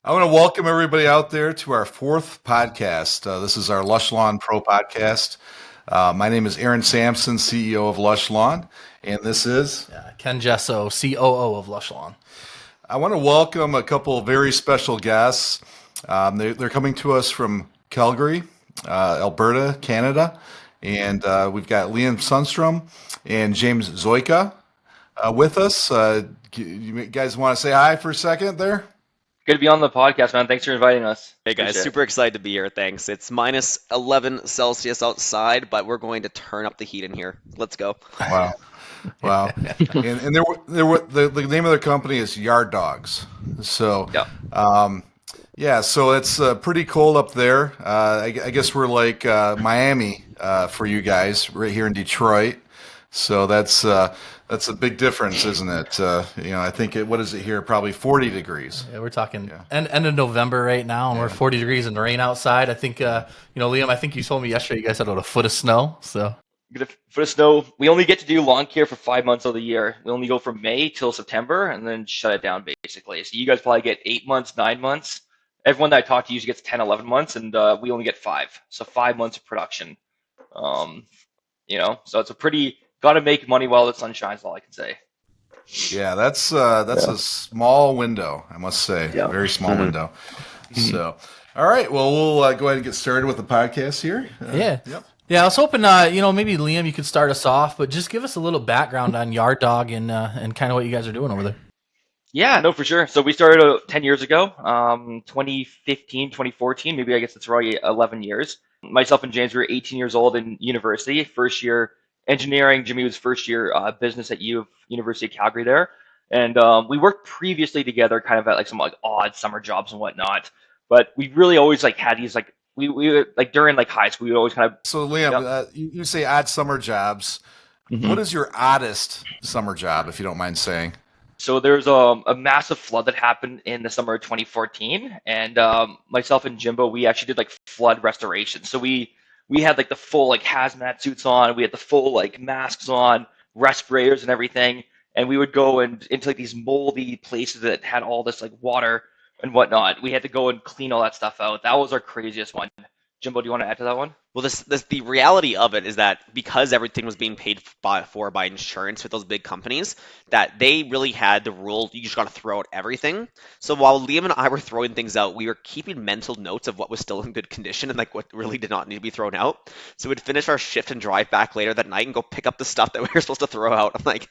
I want to welcome everybody out there to our fourth podcast. This is our Lush Lawn Pro Podcast. My name is Aaron Samson, CEO of Lush Lawn, and this is Ken Jesso, COO of Lush Lawn. I want to welcome a couple of very special guests. They're coming to us from Calgary, Alberta, Canada, and we've got Liam Sunstrum and James Szojka with us. You guys want to say hi for a second there? Good to be on the podcast, man. Thanks for inviting us. Hey guys, super excited to be here. Thanks. It's minus 11 Celsius outside, but we're going to turn up the heat in here. Let's go. Wow. And the name of their company is Yard Dawgs. So, so it's pretty cold up there. I guess we're like Miami for you guys right here in Detroit. So that's a big difference, isn't it? I think what is it here? Probably 40 degrees. Yeah, we're talking end of November right now, and we're 40 degrees and rain outside. I think, Liam, I think you told me yesterday you guys had about a foot of snow. So get a foot of snow. We only get to do lawn care for 5 months of the year. We only go from May till September, and then shut it down basically. So you guys probably get 8 months, 9 months. Everyone that I talk to usually gets 10, 11 months, and we only get 5. So 5 months of production. So it's a pretty. Got to make money while the sun shines, all I can say. Yeah, that's a small window, I must say. Yeah. Very small window. So, all right. Well, we'll go ahead and get started with the podcast here. Yeah, I was hoping, maybe Liam, you could start us off, but just give us a little background on Yard Dawg and kind of what you guys are doing over there. Yeah, no, for sure. So we started 10 years ago, 2015, 2014, maybe I guess it's already 11 years. Myself and James were 18 years old in university, first year engineering. Jimmy was first year business at University of Calgary there. And we worked previously together kind of at like some like odd summer jobs and whatnot. But we really always like had these like, we like during like high school, we would always kind of. So Liam, you say odd summer jobs. Mm-hmm. What is your oddest summer job, if you don't mind saying? So there's a massive flood that happened in the summer of 2014. And myself and Jimbo, we actually did like flood restoration. So we had like the full like hazmat suits on. We had the full like masks on, respirators and everything. And we would go into like these moldy places that had all this like water and whatnot. We had to go and clean all that stuff out. That was our craziest one. Jimbo, do you want to add to that one? Well, the reality of it is that because everything was being paid for by insurance with those big companies, that they really had the rule, you just got to throw out everything. So while Liam and I were throwing things out, we were keeping mental notes of what was still in good condition and like what really did not need to be thrown out. So we'd finish our shift and drive back later that night and go pick up the stuff that we were supposed to throw out. I'm like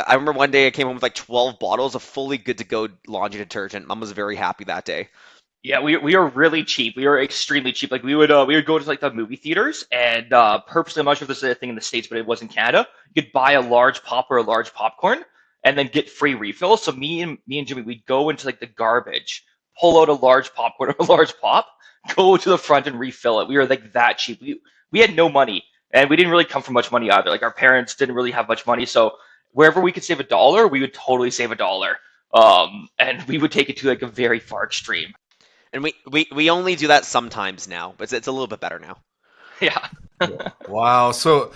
I remember one day I came home with like 12 bottles of fully good to go laundry detergent. Mom was very happy that day. Yeah, we are really cheap. We are extremely cheap. Like we would go to like the movie theaters and purposely, I'm not sure if this is a thing in the States, but it was in Canada. You could buy a large pop or a large popcorn and then get free refills. So me and Jimmy, we'd go into like the garbage, pull out a large popcorn or a large pop, go to the front and refill it. We were like that cheap. We had no money and we didn't really come from much money either. Like our parents didn't really have much money. So wherever we could save $1, we would totally save $1. And we would take it to like a very far extreme. And we only do that sometimes now, but it's a little bit better now. Yeah. Wow. So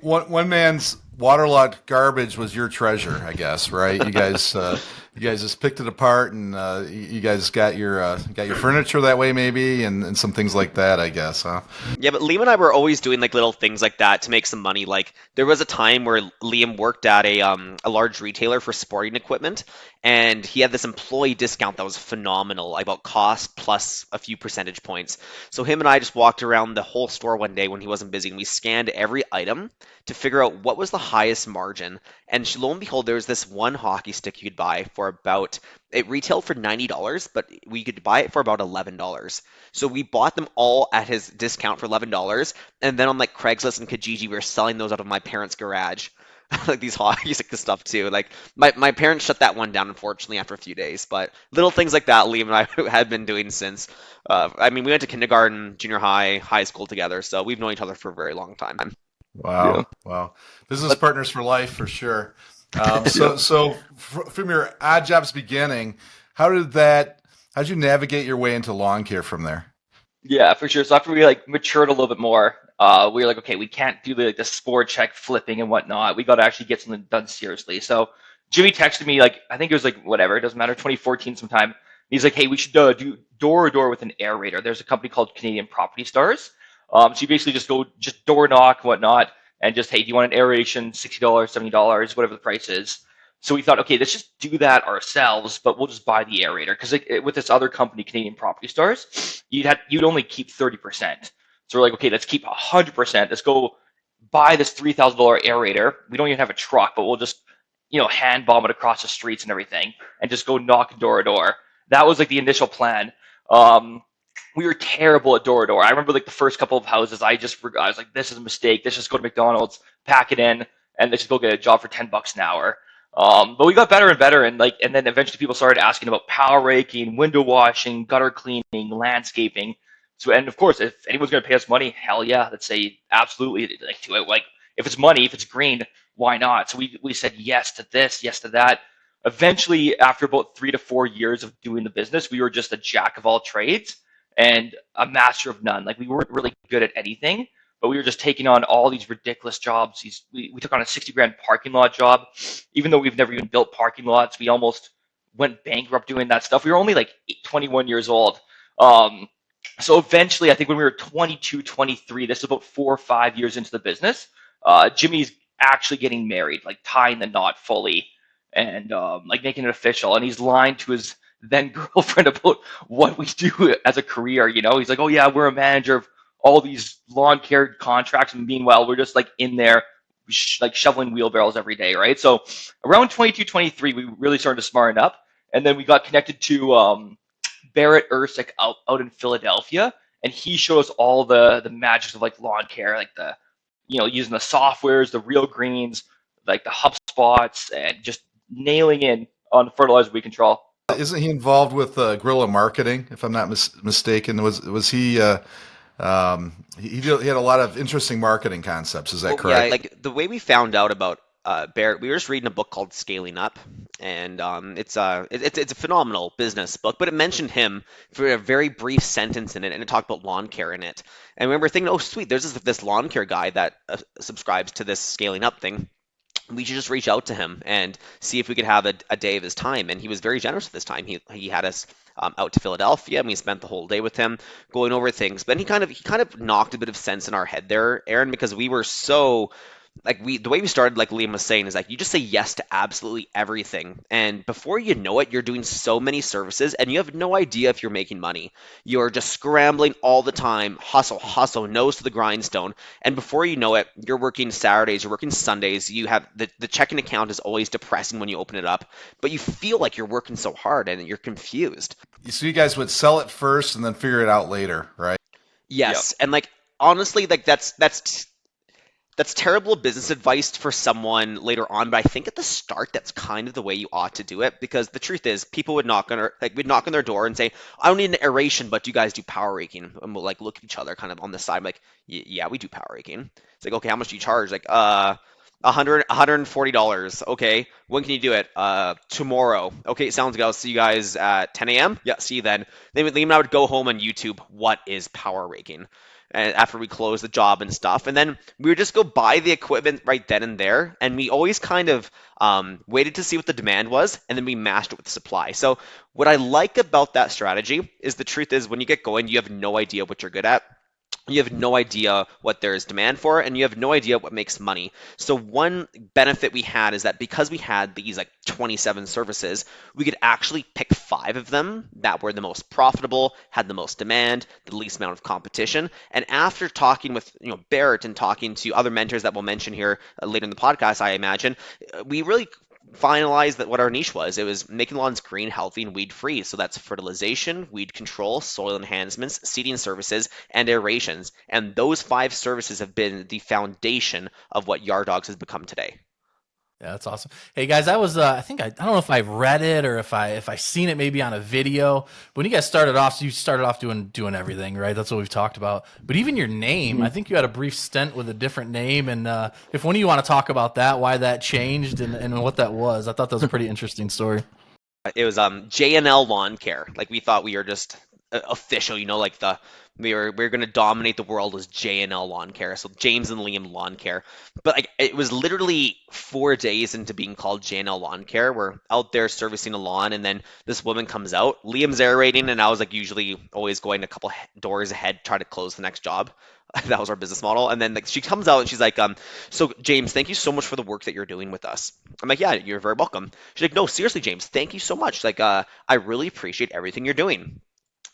one man's waterlogged garbage was your treasure, I guess, right? You guys just picked it apart, and you guys got your furniture that way, maybe, and some things like that, I guess, huh? Yeah, but Liam and I were always doing like little things like that to make some money. Like there was a time where Liam worked at a large retailer for sporting equipment, and he had this employee discount that was phenomenal, about cost plus a few percentage points. So him and I just walked around the whole store one day when he wasn't busy, and we scanned every item to figure out what was the highest margin. And lo and behold, there was this one hockey stick you could buy for about, it retailed for $90, but we could buy it for about $11. So we bought them all at his discount for $11. And then on like Craigslist and Kijiji, we were selling those out of my parents' garage. Like these hockey stick stuff too. Like my parents shut that one down, unfortunately, after a few days. But little things like that, Liam and I had been doing since. We went to kindergarten, junior high, high school together. So we've known each other for a very long time. Wow. Yeah. Wow. Business partners for life, for sure. So from your odd jobs beginning, how did you navigate your way into lawn care from there? Yeah, for sure. So after we like matured a little bit more, we were like, okay, we can't do the spore check flipping and whatnot. We got to actually get something done seriously. So Jimmy texted me, like, I think it was like, whatever, it doesn't matter, 2014 sometime. He's like, hey, we should do door to door with an aerator. There's a company called Canadian Property Stars. So you basically just door knock, whatnot, and just, hey, do you want an aeration? $60, $70, whatever the price is. So we thought, okay, let's just do that ourselves, but we'll just buy the aerator. Because with this other company, Canadian Property Stars, you'd only keep 30%. So we're like, okay, let's keep 100%. Let's go buy this $3,000 aerator. We don't even have a truck, but we'll just, hand bomb it across the streets and everything, and just go knock door to door. That was like the initial plan. We were terrible at door to door. I remember like the first couple of houses, I was like, this is a mistake. Let's just go to McDonald's, pack it in, and let's just go get a job for $10 an hour. But we got better and better, and then eventually people started asking about power raking, window washing, gutter cleaning, landscaping. So, and of course, if anyone's going to pay us money, hell yeah, let's say absolutely to it. Like, if it's money, if it's green, why not? So we said yes to this, yes to that. Eventually, after about 3 to 4 years of doing the business, we were just a jack of all trades and a master of none. Like, we weren't really good at anything, but we were just taking on all these ridiculous jobs. We took on a $60,000 parking lot job. Even though we've never even built parking lots, we almost went bankrupt doing that stuff. We were only like 21 years old. So eventually, I think when we were 22, 23, this is about 4 or 5 years into the business, Jimmy's actually getting married, like tying the knot fully and like making it official. And he's lying to his then girlfriend about what we do as a career. He's like, oh yeah, we're a manager of all these lawn care contracts, and meanwhile we're just like in there like shoveling wheelbarrows every day, right? So around 22, 23, we really started to smarten up, and then we got connected to Barrett Ursick out in Philadelphia, and he showed us all the magics of like lawn care, like the using the softwares, the real greens, like the HubSpots, and just nailing in on the fertilizer weed control. Isn't he involved with guerrilla marketing? If I'm not mistaken, was he? He had a lot of interesting marketing concepts. Is that correct? Yeah, like the way we found out about Barrett, we were just reading a book called Scaling Up, and it's a phenomenal business book, but it mentioned him for a very brief sentence in it, and it talked about lawn care in it. And we were thinking, oh sweet, there's this lawn care guy that subscribes to this Scaling Up thing. We should just reach out to him and see if we could have a day of his time. And he was very generous with his time. He had us out to Philadelphia, and we spent the whole day with him going over things. But he kind of knocked a bit of sense in our head there, Aaron, because we were so the way we started, like Liam was saying, is like you just say yes to absolutely everything, and before you know it, you're doing so many services, and you have no idea if you're making money. You're just scrambling all the time, hustle, nose to the grindstone, and before you know it, you're working Saturdays, you're working Sundays. You have the checking account is always depressing when you open it up, but you feel like you're working so hard, and you're confused. So you guys would sell it first and then figure it out later, right? Yes, yep. And like honestly, like that's terrible business advice for someone later on, but I think at the start that's kind of the way you ought to do it, because the truth is people would knock on their door and say, I don't need an aeration, but do you guys do power raking? And we'll like look at each other kind of on the side, like, yeah, we do power raking. It's like, okay, how much do you charge? Like, $140. Okay, when can you do it? Tomorrow. Okay, sounds good. I'll see you guys at 10 a.m. Yeah, see you then. Then Liam and I would go home on YouTube. What is power raking? And after we close the job and stuff, and then we would just go buy the equipment right then and there, and we always kind of waited to see what the demand was, and then we matched it with the supply. So what I like about that strategy is the truth is when you get going, you have no idea what you're good at. You have no idea what there is demand for, and you have no idea what makes money. So one benefit we had is that because we had these like 27 services, we could actually pick 5 of them that were the most profitable, had the most demand, the least amount of competition. And after talking with Barrett and talking to other mentors that we'll mention here later in the podcast, I imagine, we really finalized that what our niche was. It was making lawns green, healthy, and weed-free. So that's fertilization, weed control, soil enhancements, seeding services, and aerations. And those 5 services have been the foundation of what Yard Dawgs has become today. Yeah, that's awesome. Hey guys, I was I don't know if I've read it or if I seen it maybe on a video. When you guys started off, so you started off doing everything, right? That's what we've talked about. But even your name, I think you had a brief stint with a different name. And if one of you want to talk about that, why that changed and what that was, I thought that was a pretty interesting story. It was J&L Lawn Care. Like we thought we were just official, like we're going to dominate the world as J&L Lawn Care, so James and Liam Lawn Care. But like it was literally 4 days into being called J&L Lawn Care. We're out there servicing a lawn, and then this woman comes out. Liam's aerating, and I was like usually always going a couple doors ahead, try to close the next job. That was our business model. And then like she comes out and she's like, so James, thank you so much for the work that you're doing with us. I'm like, yeah, you're very welcome. She's like, no, seriously, James, thank you so much. Like, I really appreciate everything you're doing.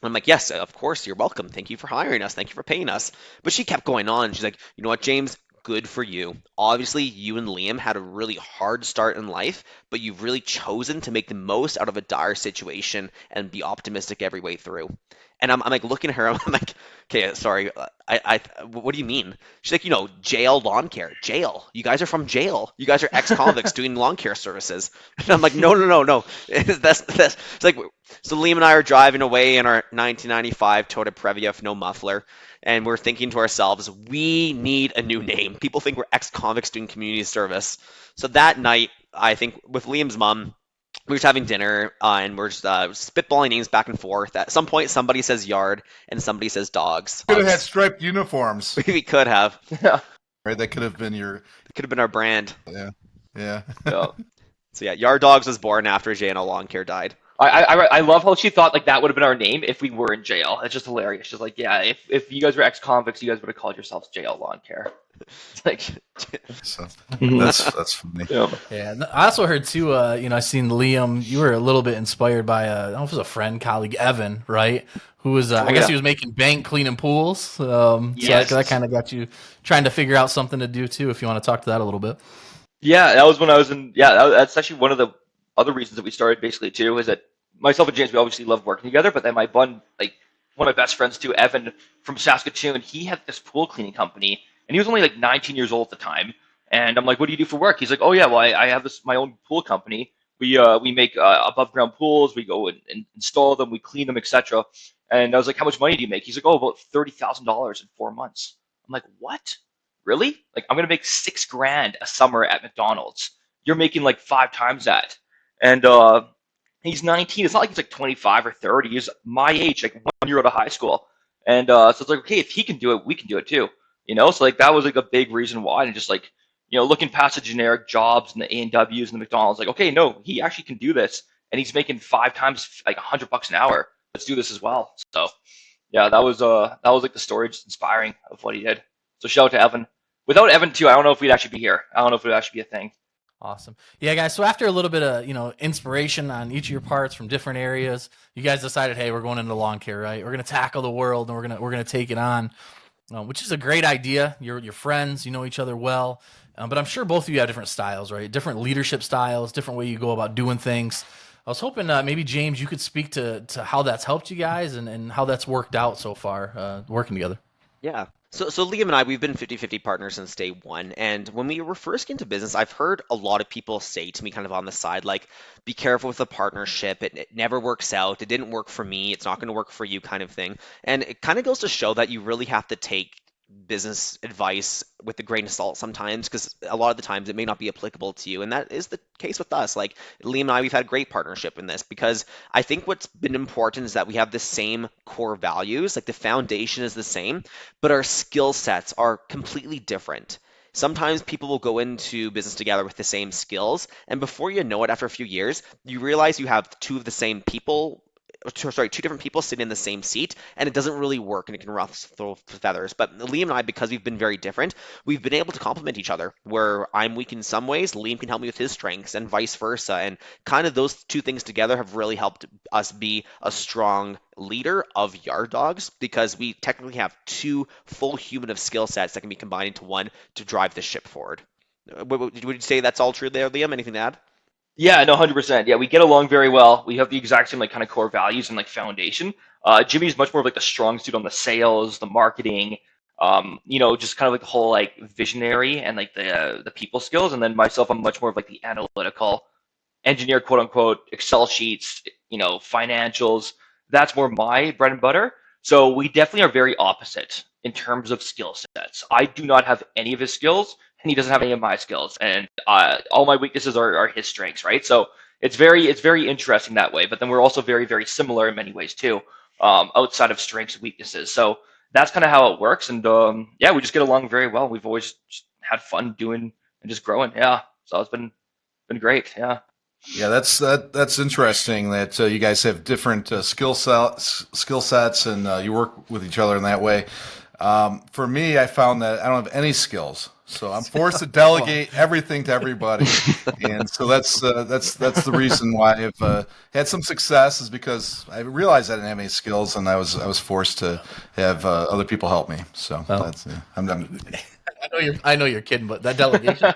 I'm like, yes, of course, you're welcome. Thank you for hiring us. Thank you for paying us. But she kept going on. She's like, you know what, James? Good for you. Obviously, you and Liam had a really hard start in life, but you've really chosen to make the most out of a dire situation and be optimistic every way through. And I'm like looking at her. I'm like, okay, sorry. What do you mean? She's like, jail lawn care. Jail. You guys are from jail. You guys are ex-convicts doing lawn care services. And I'm like, no. That's. It's like, so Liam and I are driving away in our 1995 Toyota Previa with no muffler, and we're thinking to ourselves, we need a new name. People think we're ex-convicts doing community service. So that night, I think with Liam's mom, we were just having dinner, and we're just spitballing names back and forth. At some point, somebody says Yard, and somebody says Dogs. Could have had striped uniforms. We could have. Yeah. Right, that could have been our brand. Yeah. Yeah. So yeah, Yard Dawgs was born after J&L Lawn Care died. I love how she thought like that would have been our name if we were in jail. It's just hilarious. She's like, yeah, if you guys were ex-convicts, you guys would have called yourselves Jail Lawn Care. It's like, so that's funny. Yeah, I also heard too. I seen Liam. You were a little bit inspired by I don't know if it was a friend, colleague, Evan, right? Who was I guess he was making bank cleaning pools. Yes. So that kind of got you trying to figure out something to do too. If you want to talk to that a little bit. Yeah, that was when I was in. Yeah, that's actually one of the other reasons that we started basically too. Is that myself and James, we obviously love working together, but then my one of my best friends too, Evan from Saskatoon, he had this pool cleaning company, and he was only like 19 years old at the time. And I'm like, what do you do for work? He's like, oh yeah, well I have my own pool company. We make above ground pools. We go and install them, we clean them, etc. And I was like, how much money do you make? He's like, oh, about $30,000 in 4 months. I'm like, what? Really? Like, I'm gonna make $6,000 a summer at McDonald's. You're making like 5 times that. And he's 19. It's not like he's like 25 or 30. He's my age, like 1 year out of high school. And so it's like, okay, if he can do it, we can do it too. So like that was like a big reason why. And just like, looking past the generic jobs and the A&Ws and the McDonald's, like, okay, no, he actually can do this, and he's making 5 times like $100 an hour. Let's do this as well. So yeah, that was like the story, just inspiring of what he did. So shout out to Evan. Without Evan too, I don't know if we'd actually be here. I don't know if it would actually be a thing. Awesome. Yeah, guys. So after a little bit of, inspiration on each of your parts from different areas, you guys decided, hey, we're going into lawn care, right? We're going to tackle the world, and we're going to take it on, which is a great idea. You're friends, you know each other well, but I'm sure both of you have different styles, right? Different leadership styles, different way you go about doing things. I was hoping maybe, James, you could speak to how that's helped you guys and how that's worked out so far, working together. Yeah. So Liam and I, we've been 50-50 partners since day one. And when we were first into business, I've heard a lot of people say to me kind of on the side, like, be careful with the partnership. It never works out. It didn't work for me. It's not going to work for you kind of thing. And it kind of goes to show that you really have to take business advice with a grain of salt sometimes, because a lot of the times it may not be applicable to you. And that is the case with us. Like Liam and I, we've had a great partnership in this, because I think what's been important is that we have the same core values, like the foundation is the same, but our skill sets are completely different. Sometimes people will go into business together with the same skills, and before you know it, after a few years, you realize you have two different people sitting in the same seat, and it doesn't really work, and it can ruffle feathers. But Liam and I, because we've been very different, we've been able to complement each other. Where I'm weak in some ways, Liam can help me with his strengths, and vice versa. And kind of those two things together have really helped us be a strong leader of Yard Dawgs, because we technically have two full human of skill sets that can be combined into one to drive the ship forward. Would you say that's all true there, Liam? Anything to add? Yeah, no, 100%. Yeah, we get along very well. We have the exact same like kind of core values and like foundation. Jimmy's much more of like the strong suit on the sales, the marketing, just kind of like the whole like visionary and like the people skills. And then myself, I'm much more of like the analytical engineer, quote unquote, Excel sheets, financials. That's more my bread and butter. So we definitely are very opposite in terms of skill sets. I do not have any of his skills, and he doesn't have any of my skills, and all my weaknesses are his strengths, right? So it's very interesting that way. But then we're also very, very similar in many ways too, outside of strengths and weaknesses. So that's kind of how it works. And yeah, we just get along very well. We've always just had fun doing and just growing. Yeah, so it's been great. Yeah. Yeah, that's interesting that you guys have different skill sets and you work with each other in that way. For me, I found that I don't have any skills, so I'm forced to delegate everything to everybody, and so that's the reason why I've had some success is because I realized I didn't have any skills, and I was forced to have other people help me. So that's I'm done. I know you're kidding, but that delegation.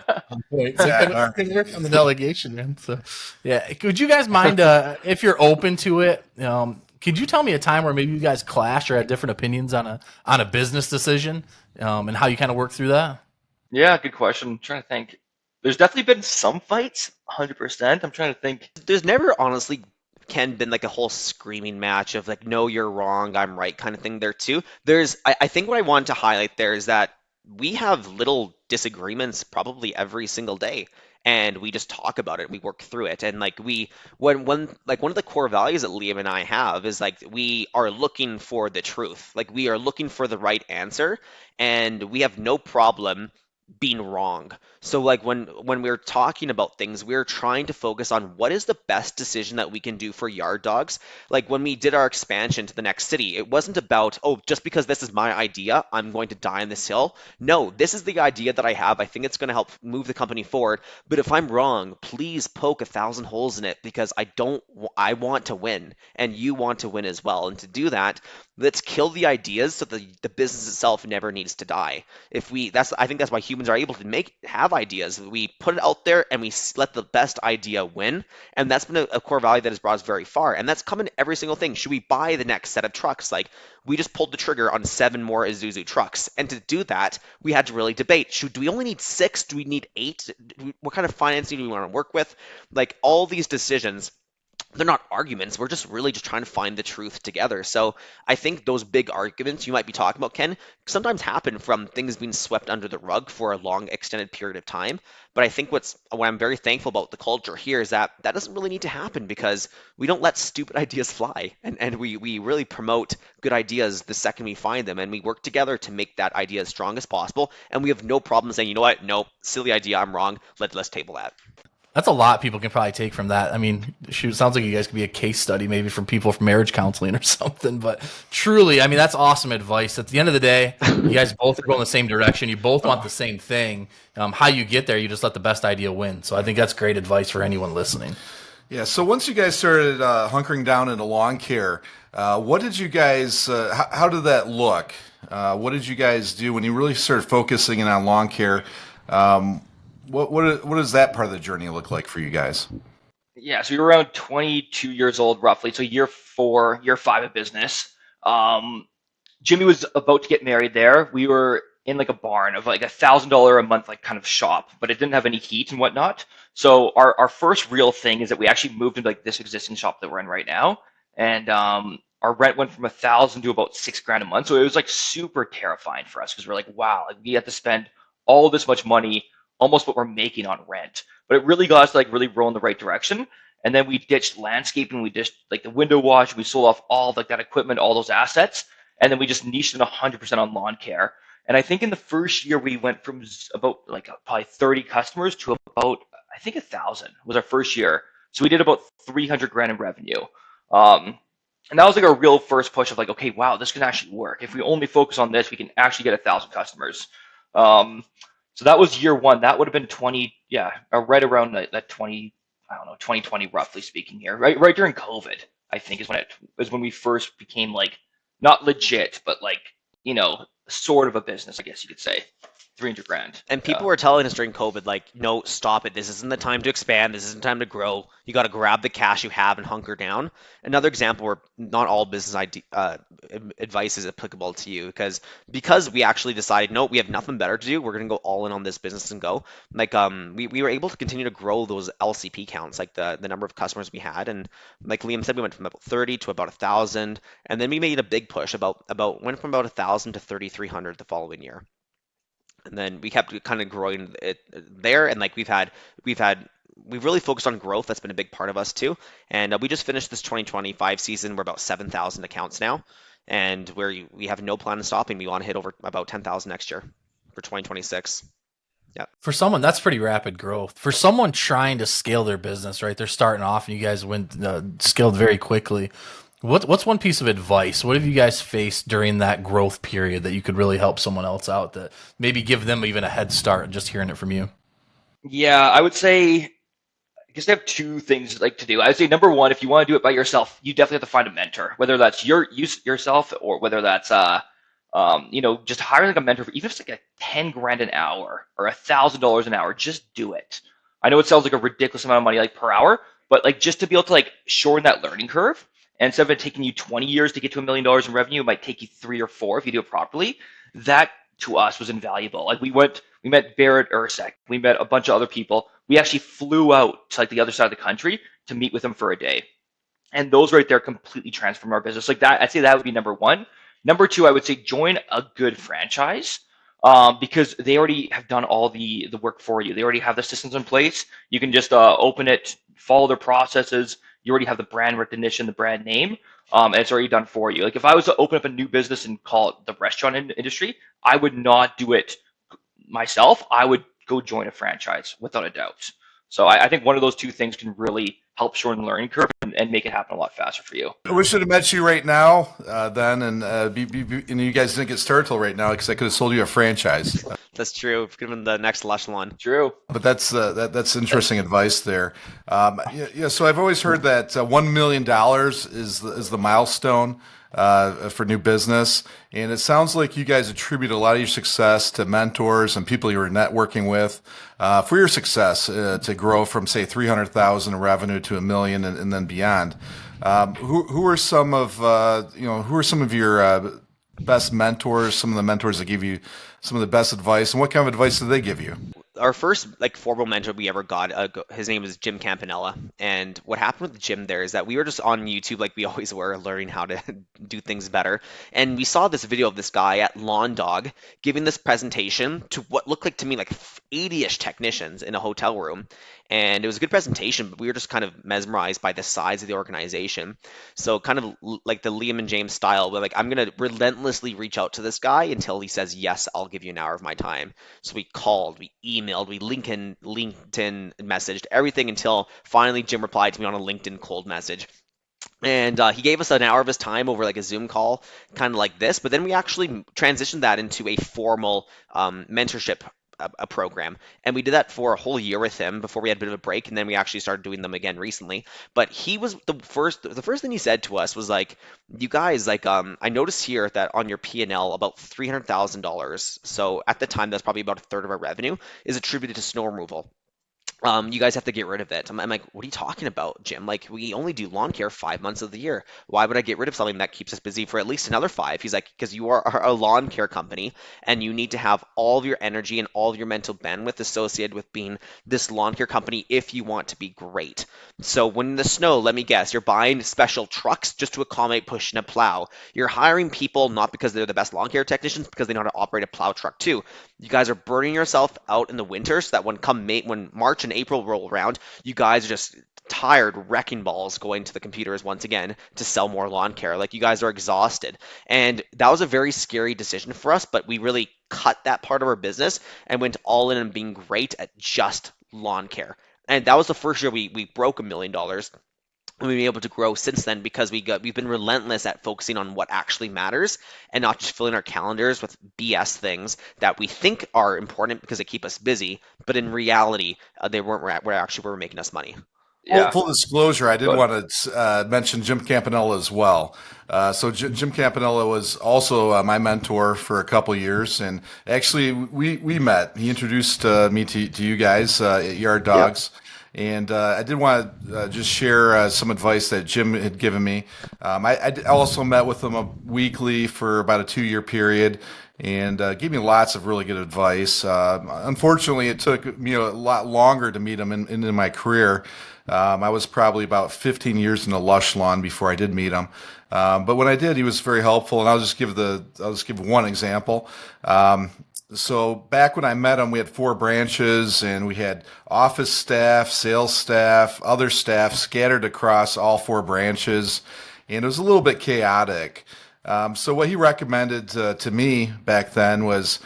Can work on the delegation, man. So, yeah. Could you guys mind if you're open to it? Could you tell me a time where maybe you guys clash or had different opinions on a business decision, and how you kind of work through that? Yeah, good question. I'm trying to think. There's definitely been some fights, 100%. I'm trying to think. There's never honestly been like a whole screaming match of like, no, you're wrong, I'm right kind of thing there too. I think what I want to highlight there is that we have little disagreements probably every single day, and we just talk about it, we work through it, and like when like one of the core values that Liam and I have is like we are looking for the truth, like we are looking for the right answer, and we have no problem being wrong. So like when we're talking about things, we're trying to focus on what is the best decision that we can do for Yard Dawgs. Like when we did our expansion to the next city, it wasn't about, oh, just because this is my idea, I'm going to die on this hill. No, this is the idea that I have. I think it's going to help move the company forward. But if I'm wrong, please poke 1,000 holes in it, because I want to win and you want to win as well. And to do that, let's kill the ideas so the business itself never needs to die. I think that's why humans are able to have ideas. We put it out there and we let the best idea win, and that's been a core value that has brought us very far. And that's come in every single thing. Should we buy the next set of trucks? Like we just pulled the trigger on 7 more Isuzu trucks, and to do that, we had to really debate. Do we only need 6? Do we need 8? What kind of financing do we want to work with? Like all these decisions, they're not arguments. We're just really just trying to find the truth together. So I think those big arguments you might be talking about, Ken, sometimes happen from things being swept under the rug for a long extended period of time. But I think what I'm very thankful about the culture here is that doesn't really need to happen, because we don't let stupid ideas fly. And we really promote good ideas the second we find them. And we work together to make that idea as strong as possible. And we have no problem saying, you know what, no, silly idea, I'm wrong. Let's table that. That's a lot people can probably take from that. I mean, shoot, sounds like you guys could be a case study maybe from people from marriage counseling or something. But truly, I mean, that's awesome advice. At the end of the day, you guys both are going the same direction. You both want the same thing. How you get there, you just let the best idea win. So I think that's great advice for anyone listening. Yeah. So once you guys started hunkering down into lawn care, what did you guys? How did that look? What did you guys do when you really started focusing in on lawn care? What does that part of the journey look like for you guys? Yeah, so we were around 22 years old, roughly. So year 5 of business. Jimmy was about to get married there. We were in like a barn of like $1,000 a month, like kind of shop, but it didn't have any heat and whatnot. So our first real thing is that we actually moved into like this existing shop that we're in right now. And our rent went from 1,000 to about $6,000 a month. So it was like super terrifying for us, because we're like, wow, like we have to spend all this much money, almost what we're making on rent. But it really got us to like really roll in the right direction. And then we ditched landscaping, we ditched like the window wash, we sold off all like that equipment, all those assets, and then we just niched in 100% on lawn care. And I think in the first year we went from about like probably 30 customers to about, I think 1,000 was our first year. So we did about $300,000 in revenue. And that was like a real first push of like, okay, wow, this can actually work. If we only focus on this, we can actually get 1,000 customers. So that was year 1. That would have been 20, right around that 20, I don't know, 2020, roughly speaking here. Right during COVID, I think is when we first became like, not legit, but like, sort of a business, I guess you could say. $300,000. And people were telling us during COVID, like, no, stop it. This isn't the time to expand. This isn't the time to grow. You got to grab the cash you have and hunker down. Another example where not all business advice is applicable to you, because we actually decided, no, we have nothing better to do. We're going to go all in on this business and go. Like, we were able to continue to grow those LCP counts, like the number of customers we had. And like Liam said, we went from about 30 to about 1,000. And then we made a big push went from about 1,000 to 3,300 the following year. And then we kept kind of growing it there, and like we've had we've really focused on growth. That's been a big part of us too. And we just finished this 2025 season. We're about 7,000 accounts now, and we have no plan of stopping. We want to hit over about 10,000 next year for 2026. Yeah. For someone, that's pretty rapid growth. For someone trying to scale their business, right? They're starting off, and you guys scaled very quickly. What's one piece of advice? What have you guys faced during that growth period that you could really help someone else out, that maybe give them even a head start just hearing it from you? Yeah, I would say, I guess I have two things like to do. I would say number one, if you want to do it by yourself, you definitely have to find a mentor, whether that's yourself or whether that's just hiring like a mentor, even if it's like a 10 grand an hour or $1,000 an hour, just do it. I know it sounds like a ridiculous amount of money like per hour, but like just to be able to like shorten that learning curve. And instead of it taking you 20 years to get to $1 million in revenue, it might take you 3 or 4 if you do it properly. That to us was invaluable. Like we met Barrett Ursek, we met a bunch of other people. We actually flew out to like the other side of the country to meet with them for a day. And those right there completely transformed our business. Like that, I'd say that would be number one. Number two, I would say join a good franchise because they already have done all the work for you. They already have the systems in place. You can just open it, follow their processes. You already have the brand recognition, the brand name, and it's already done for you. Like if I was to open up a new business and call it the restaurant industry, I would not do it myself. I would go join a franchise without a doubt. So I think one of those two things can really help shorten the learning curve and make it happen a lot faster for you. We should have met you right now, then, and you guys didn't get started till right now because I could have sold you a franchise. That's true. We've given the next Lush Lawn. True. But that's interesting advice there. So I've always heard that $1 million is the milestone for new business, and it sounds like you guys attribute a lot of your success to mentors and people you were networking with for your success to grow from say 300,000 in revenue to $1 million and then beyond. Who are some of your best mentors? Some of the mentors that give you some of the best advice, and what kind of advice did they give you? Our first formal mentor we ever got, his name was Jim Campanella. And what happened with Jim there is that we were just on YouTube like we always were, learning how to do things better. And we saw this video of this guy at Lawn Dog giving this presentation to what looked like to me like 80-ish technicians in a hotel room. And it was a good presentation, but we were just kind of mesmerized by the size of the organization. So kind of like the Liam and James style, we're like, I'm going to relentlessly reach out to this guy until he says, yes, I'll give you an hour of my time. So we called, we emailed, we LinkedIn messaged, everything until finally Jim replied to me on a LinkedIn cold message. And he gave us an hour of his time over like a Zoom call, kind of like this. But then we actually transitioned that into a formal mentorship a program, and we did that for a whole year with him before we had a bit of a break, and then we actually started doing them again recently. But he was the first thing he said to us was like, you guys, like I noticed here that on your P&L about $300,000, so at the time that's probably about a third of our revenue, is attributed to snow removal. You guys have to get rid of it. I'm like, what are you talking about, Jim? Like, we only do lawn care 5 months of the year. Why would I get rid of something that keeps us busy for at least another 5? He's like, because you are a lawn care company and you need to have all of your energy and all of your mental bandwidth associated with being this lawn care company if you want to be great. So when the snow, let me guess, you're buying special trucks just to accommodate pushing a plow. You're hiring people not because they're the best lawn care technicians, because they know how to operate a plow truck too. You guys are burning yourself out in the winter so that when March and April roll around, you guys are just tired wrecking balls going to the computers once again to sell more lawn care. Like, you guys are exhausted. And that was a very scary decision for us, but we really cut that part of our business and went all in on being great at just lawn care. And that was the first year we broke $1 million. And we've been able to grow since then because we've been relentless at focusing on what actually matters and not just filling our calendars with BS things that we think are important because they keep us busy, but in reality, they weren't were making us money. Yeah. Full disclosure, I did want to mention Jim Campanella as well. So Jim Campanella was also my mentor for a couple years, and actually we met. He introduced me to you guys at Yard Dawgs. Yeah. And I did want to just share some advice that Jim had given me. I also met with him weekly for about a 2-year period, and gave me lots of really good advice. Unfortunately, it took me a lot longer to meet him in my career. I was probably about 15 years in the Lush Lawn before I did meet him. But when I did, he was very helpful, and I'll just give one example. So back when I met him, we had 4 branches, and we had office staff, sales staff, other staff scattered across all 4 branches, and it was a little bit chaotic. So what he recommended to me back then was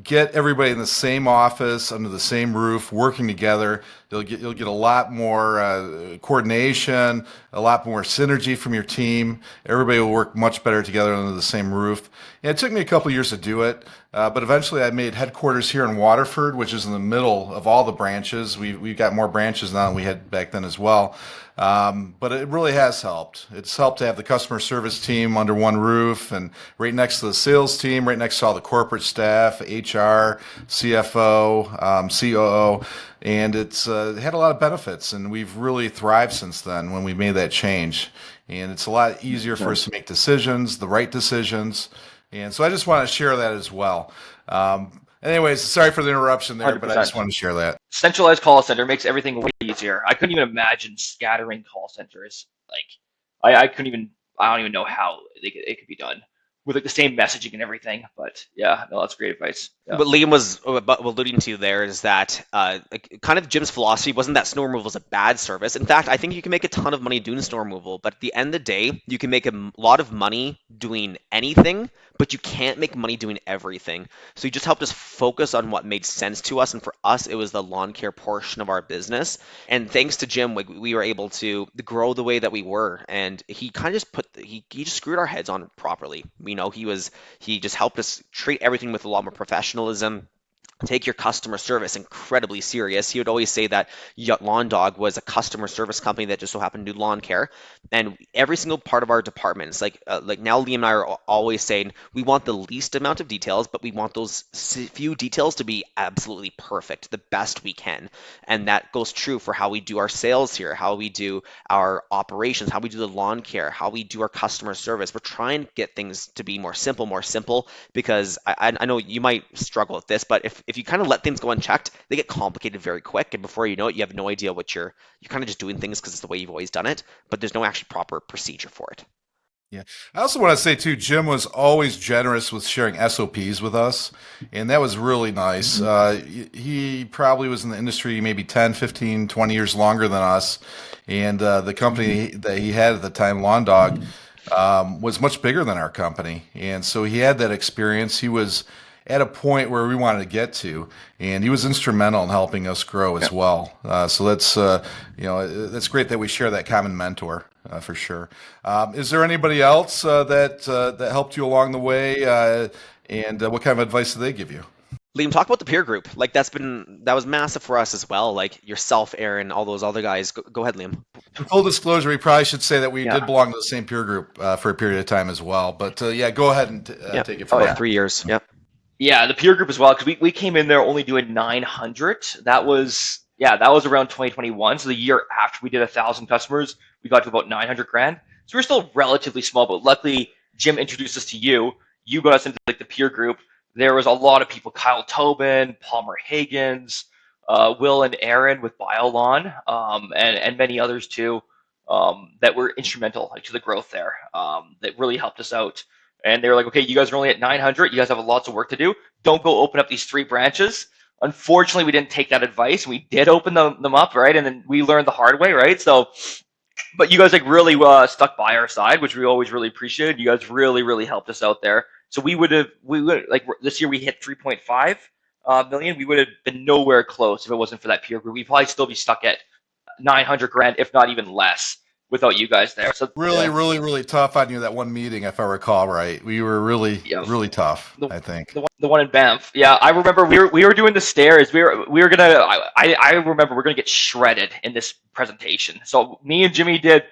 get everybody in the same office under the same roof, working together. You'll get a lot more coordination, a lot more synergy from your team. Everybody will work much better together under the same roof. And it took me a couple years to do it, but eventually I made headquarters here in Waterford, which is in the middle of all the branches. We've got more branches now than we had back then as well. But it really has helped. It's helped to have the customer service team under one roof and right next to the sales team, right next to all the corporate staff, HR, CFO, COO, and it's had a lot of benefits, and we've really thrived since then when we made that change. And it's a lot easier for us to make decisions, the right decisions. And so I just want to share that as well. Anyways, sorry for the interruption there, 100%. but I just want to share that. Centralized call center makes everything way easier. I couldn't even imagine scattering call centers. Like, I don't even know how it could be done with like the same messaging and everything. But yeah, no, that's great advice. Yeah. What Liam was alluding to there is that kind of Jim's philosophy wasn't that snow removal is a bad service. In fact, I think you can make a ton of money doing snow removal, but at the end of the day, you can make a lot of money doing anything, but you can't make money doing everything. So he just helped us focus on what made sense to us, and for us, it was the lawn care portion of our business. And thanks to Jim, we were able to grow the way that we were, and he kind of just he just screwed our heads on properly. You know, he just helped us treat everything with a lot more professionalism. Take your customer service incredibly serious. He would always say that Lawn Dog was a customer service company that just so happened to do lawn care, and every single part of our departments, like now Liam and I are always saying we want the least amount of details, but we want those few details to be absolutely perfect, the best we can. And that goes true for how we do our sales here, how we do our operations, how we do the lawn care, how we do our customer service. We're trying to get things to be more simple, because I know you might struggle with this, but if you kind of let things go unchecked, they get complicated very quick, and before you know it, you have no idea what you're kind of just doing things because it's the way you've always done it, but there's no actually proper procedure for it. Yeah. I also want to say too, Jim was always generous with sharing SOPs with us, and that was really nice. He probably was in the industry maybe 10, 15, 20 years longer than us, and the company that he had at the time, Lawn Dog, was much bigger than our company, and so he had that experience. He was at a point where we wanted to get to, and he was instrumental in helping us grow as well. So that's that's great that we share that common mentor for sure. Is there anybody else that helped you along the way, and what kind of advice did they give you? Liam, talk about the peer group. Like that was massive for us as well. Like yourself, Aaron, all those other guys. Go ahead, Liam. Full disclosure, we probably should say that we did belong to the same peer group for a period of time as well. But go ahead and take it from there. 3 years. Yep. Yeah, the peer group as well, because we came in there only doing 900. That was around 2021. So the year after we did 1,000 customers, we got to about 900 grand. So we're still relatively small, but luckily Jim introduced us to you. You got us into like the peer group. There was a lot of people: Kyle Tobin, Palmer Higgins, Will and Aaron with BioLawn, and many others too, that were instrumental to the growth there. That really helped us out. And they were like, okay, you guys are only at 900. You guys have lots of work to do. Don't go open up these 3 branches. Unfortunately, we didn't take that advice. We did open them up, right? And then we learned the hard way, right? So, but you guys like really stuck by our side, which we always really appreciated. You guys really, really helped us out there. So we would like this year we hit 3.5 million. We would have been nowhere close if it wasn't for that peer group. We'd probably still be stuck at 900 grand, if not even less, without you guys there. So really tough on you that one meeting, if I recall right. We were really tough. I think the one in Banff. Yeah, I remember we were doing the stairs. We were gonna. I remember we're gonna get shredded in this presentation. So me and Jimmy did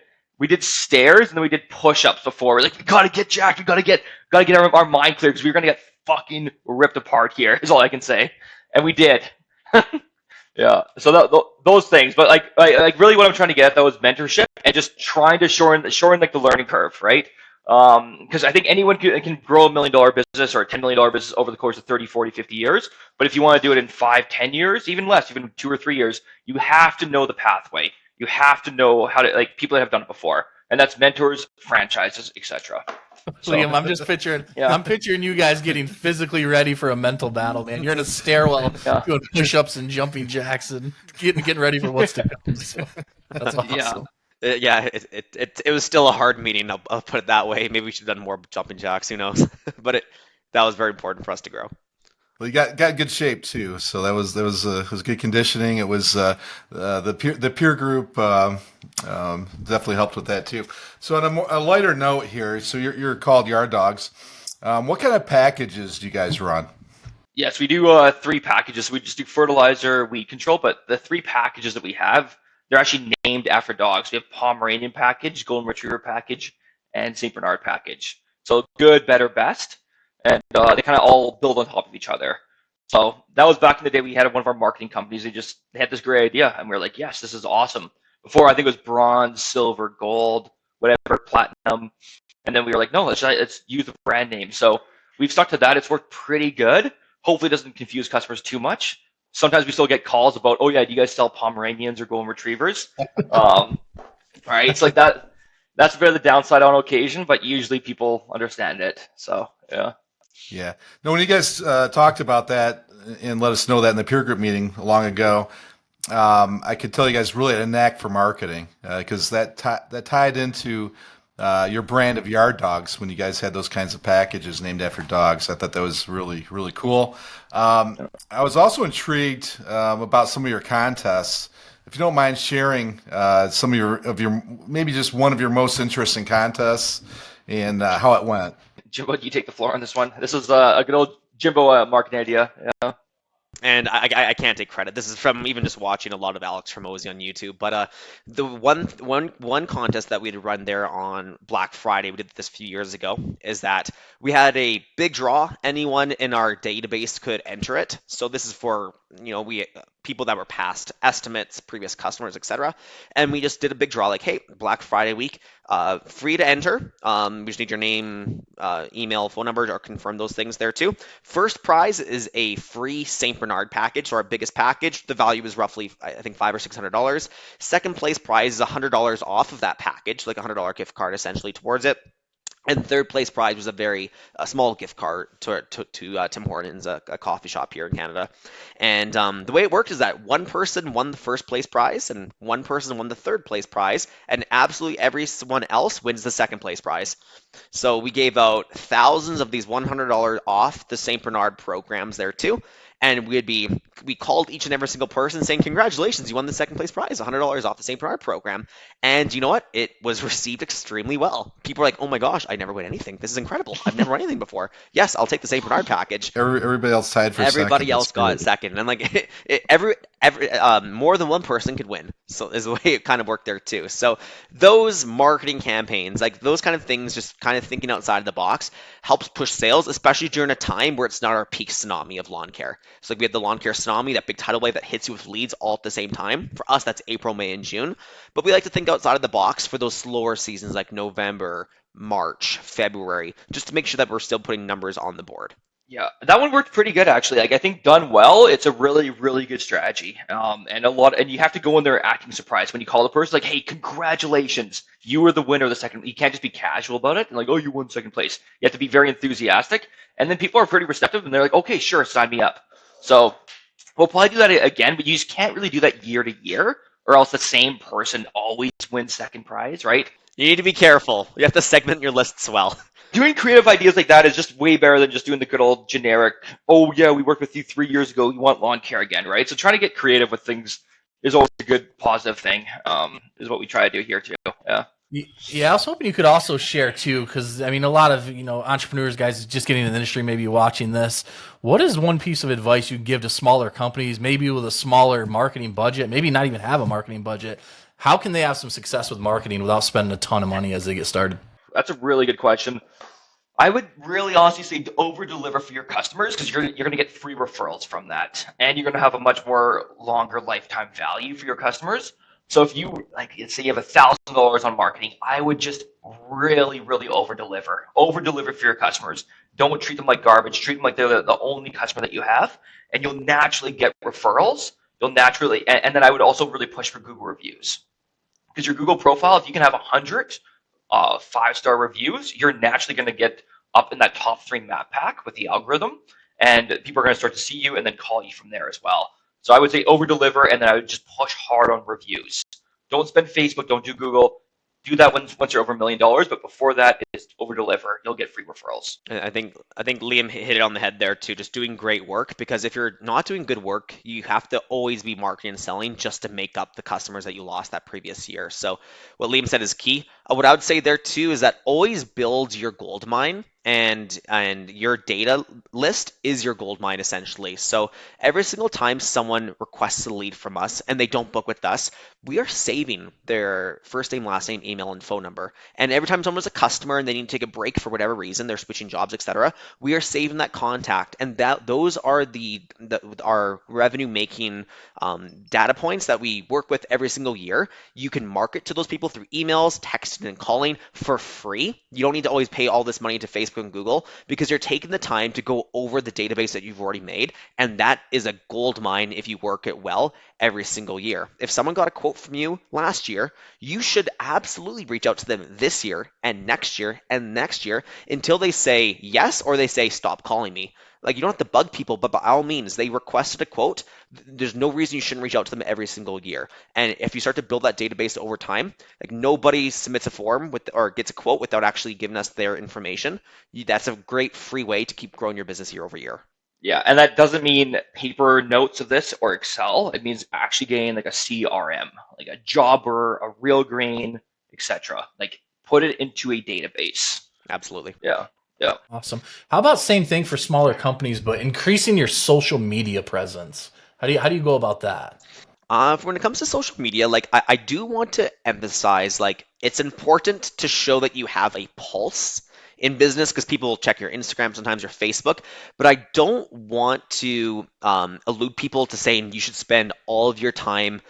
stairs, and then we did push-ups before. We're like, we gotta get jacked. We gotta get our mind clear because we were gonna get fucking ripped apart here. Is all I can say, and we did. Yeah, so those things, but like really, what I'm trying to get at though is mentorship and just trying to shorten like the learning curve, right? Because I think anyone can grow $1 million business or a $10 million business over the course of 30, 40, 50 years. But if you want to do it in 5, 10 years, even less, even 2 or 3 years, you have to know the pathway. You have to know how to, like, people that have done it before. and that's mentors, franchises, etc. So, Liam, I'm just picturing. Yeah. I'm picturing you guys getting physically ready for a mental battle, man. You're in a stairwell doing push-ups and jumping jacks and getting ready for what's to come. So that's awesome. Yeah, it was still a hard meeting. I'll put it that way. Maybe we should have done more jumping jacks. Who knows? But that was very important for us to grow. Well, you got good shape too, so that was good conditioning. It was the peer group definitely helped with that too. So on a lighter note here, so you're called Yard Dawgs. What kind of packages do you guys run? Yes, we do 3 packages. We just do fertilizer, weed control, but the 3 packages that we have, they're actually named after dogs. We have Pomeranian package, Golden Retriever package, and St. Bernard package. So good, better, best. And they kind of all build on top of each other. So that was back in the day. We had one of our marketing companies. They had this great idea, and we were like, yes, this is awesome. Before, I think it was bronze, silver, gold, whatever, platinum. And then we were like, no, let's use the brand name. So we've stuck to that. It's worked pretty good. Hopefully it doesn't confuse customers too much. Sometimes we still get calls about, oh yeah, do you guys sell Pomeranians or Golden Retrievers? Right, it's like that. That's a bit of the downside on occasion, but usually people understand it. So yeah. Yeah. No, when you guys talked about that and let us know that in the peer group meeting long ago, I could tell you guys really had a knack for marketing because that tied into your brand of Yard Dawgs when you guys had those kinds of packages named after dogs. I thought that was really, really cool. I was also intrigued about some of your contests. If you don't mind sharing some of your maybe just one of your most interesting contests and how it went. Jimbo, you take the floor on this one. This is a good old Jimbo marketing idea. Yeah. And I can't take credit. This is from even just watching a lot of Alex Hormozi on YouTube. But the one contest that we had run there on Black Friday, we did this a few years ago, is that we had a big draw. Anyone in our database could enter it. So this is for people that were past estimates, previous customers, etc. And we just did a big draw, like, hey, Black Friday week, free to enter. We just need your name, email, phone number, or confirm those things there too. First prize is a free St. Bernard package, so our biggest package. The value is roughly, I think, $500 or $600. Second place prize is $100 off of that package, like a $100 gift card essentially towards it. And third place prize was a very small gift card to Tim Hortons, a coffee shop here in Canada. And the way it worked is that one person won the first place prize and one person won the third place prize, and absolutely everyone else wins the second place prize. So we gave out thousands of these $100 off the St. Bernard programs there too. And we called each and every single person saying, congratulations, you won the second place prize, $100 off the St. Bernard program. And you know what? It was received extremely well. People were like, oh my gosh, I never win anything. This is incredible. I've never won anything before. Yes, I'll take the St. Bernard package. Everybody else tied for Everybody second. else got second. And like every more than one person could win. So is the way it kind of worked there too. So those marketing campaigns, like those kind of things, just kind of thinking outside of the box, helps push sales, especially during a time where it's not our peak tsunami of lawn care. So like we had the lawn care tsunami, that big tidal wave that hits you with leads all at the same time. For us, that's April, May, and June. But we like to think outside of the box for those slower seasons like November, March, February, just to make sure that we're still putting numbers on the board. Yeah, that one worked pretty good actually. Like I think done well, it's a really, really good strategy. And you have to go in there acting surprised when you call the person like, "Hey, congratulations, you were the winner of the second." You can't just be casual about it and like, "Oh, you won second place." You have to be very enthusiastic, and then people are pretty receptive and they're like, "Okay, sure, sign me up." So we'll probably do that again, but you just can't really do that year to year, or else the same person always wins second prize, right? You need to be careful. You have to segment your lists well. Doing creative ideas like that is just way better than just doing the good old generic, oh yeah, we worked with you 3 years ago, you want lawn care again, right? So trying to get creative with things is always a good positive thing, is what we try to do here too. Yeah. Yeah, I was hoping you could also share too, because I mean, a lot of entrepreneurs, guys, just getting in the industry, maybe watching this. What is one piece of advice you give to smaller companies, maybe with a smaller marketing budget, maybe not even have a marketing budget? How can they have some success with marketing without spending a ton of money as they get started? That's a really good question. I would really honestly say over deliver for your customers, because you're going to get free referrals from that, and you're going to have a much more longer lifetime value for your customers. So if you let's say you have $1,000 on marketing, I would just really, really over deliver for your customers. Don't treat them like garbage. Treat them like they're the only customer that you have, and you'll naturally get referrals. And then I would also really push for Google reviews, because your Google profile, if you can have 100 5-star reviews, you're naturally going to get up in that top 3 map pack with the algorithm, and people are going to start to see you and then call you from there as well. So I would say over deliver, and then I would just push hard on reviews. Don't spend Facebook, don't do Google. Do that once you're over $1 million, but before that is over deliver. You'll get free referrals. I think Liam hit it on the head there too. Just doing great work, because if you're not doing good work, you have to always be marketing and selling just to make up the customers that you lost that previous year. So what Liam said is key. What I would say there too is that always build your gold mine, and your data list is your gold mine essentially. So every single time someone requests a lead from us and they don't book with us, we are saving their first name, last name, email, and phone number. And every time someone's a customer and they need to take a break for whatever reason, they're switching jobs, etc., we are saving that contact. And those are our revenue making data points that we work with every single year. You can market to those people through emails, texting, and calling for free. You don't need to always pay all this money to Facebook and Google, because you're taking the time to go over the database that you've already made, and that is a gold mine if you work it well every single year. If someone got a quote from you last year, you should absolutely reach out to them this year and next year until they say yes or they say stop calling me. Like, you don't have to bug people, but by all means, they requested a quote. There's no reason you shouldn't reach out to them every single year. And if you start to build that database over time, like, nobody submits a form or gets a quote without actually giving us their information. That's a great free way to keep growing your business year over year. Yeah, and that doesn't mean paper notes of this or Excel. It means actually getting like a CRM, like a Jobber, a Real Green, etc. Like, put it into a database. Absolutely. Yeah. Yeah. Awesome. How about same thing for smaller companies, but increasing your social media presence? How do you go about that? When it comes to social media, like, I do want to emphasize, like, it's important to show that you have a pulse in business, because people will check your Instagram, sometimes your Facebook, but I don't want to elude people to saying you should spend all of your time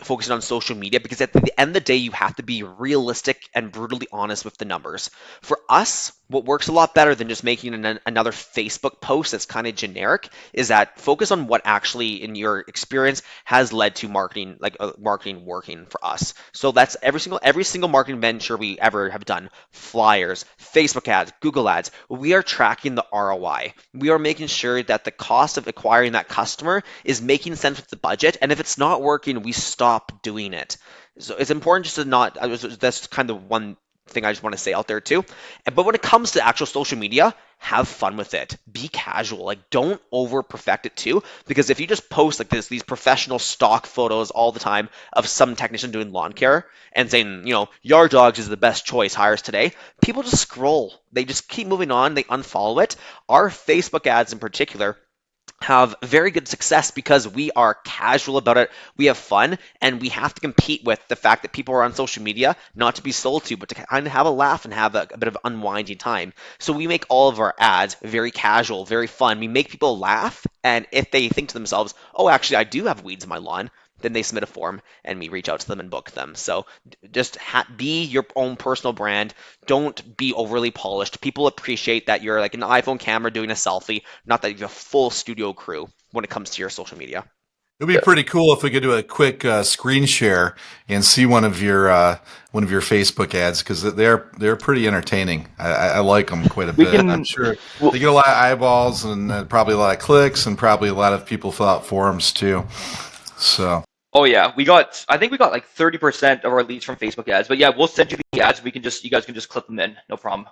focusing on social media, because at the end of the day, you have to be realistic and brutally honest with the numbers. For us, what works a lot better than just making another Facebook post that's kind of generic is that focus on what actually, in your experience, has led to marketing, like marketing working for us. So that's every single marketing venture we ever have done: flyers, Facebook ads, Google ads. We are tracking the ROI. We are making sure that the cost of acquiring that customer is making sense with the budget. And if it's not working, we stop doing it. So it's important just to not. That's kind of one thing I just want to say out there too. But when it comes to actual social media, have fun with it. Be casual. Like, don't over perfect it too, because if you just post like these professional stock photos all the time of some technician doing lawn care and saying, Yard Dawgs is the best choice, hires today, people just scroll. They just keep moving on. They unfollow it. Our Facebook ads in particular have very good success because we are casual about it, we have fun, and we have to compete with the fact that people are on social media not to be sold to, but to kind of have a laugh and have a bit of unwinding time. So we make all of our ads very casual, very fun. We make people laugh, and if they think to themselves, oh, actually, I do have weeds in my lawn, then they submit a form and we reach out to them and book them. So just be your own personal brand. Don't be overly polished. People appreciate that you're like an iPhone camera doing a selfie, not that you have a full studio crew when it comes to your social media. It'd be pretty cool if we could do a quick screen share and see one of your Facebook ads, because they're pretty entertaining. I like them quite a bit. I'm sure they get a lot of eyeballs and probably a lot of clicks, and probably a lot of people fill out forums too. So. Oh yeah, I think we got like 30% of our leads from Facebook ads. But yeah, we'll send you the ads. You guys can just clip them in, no problem.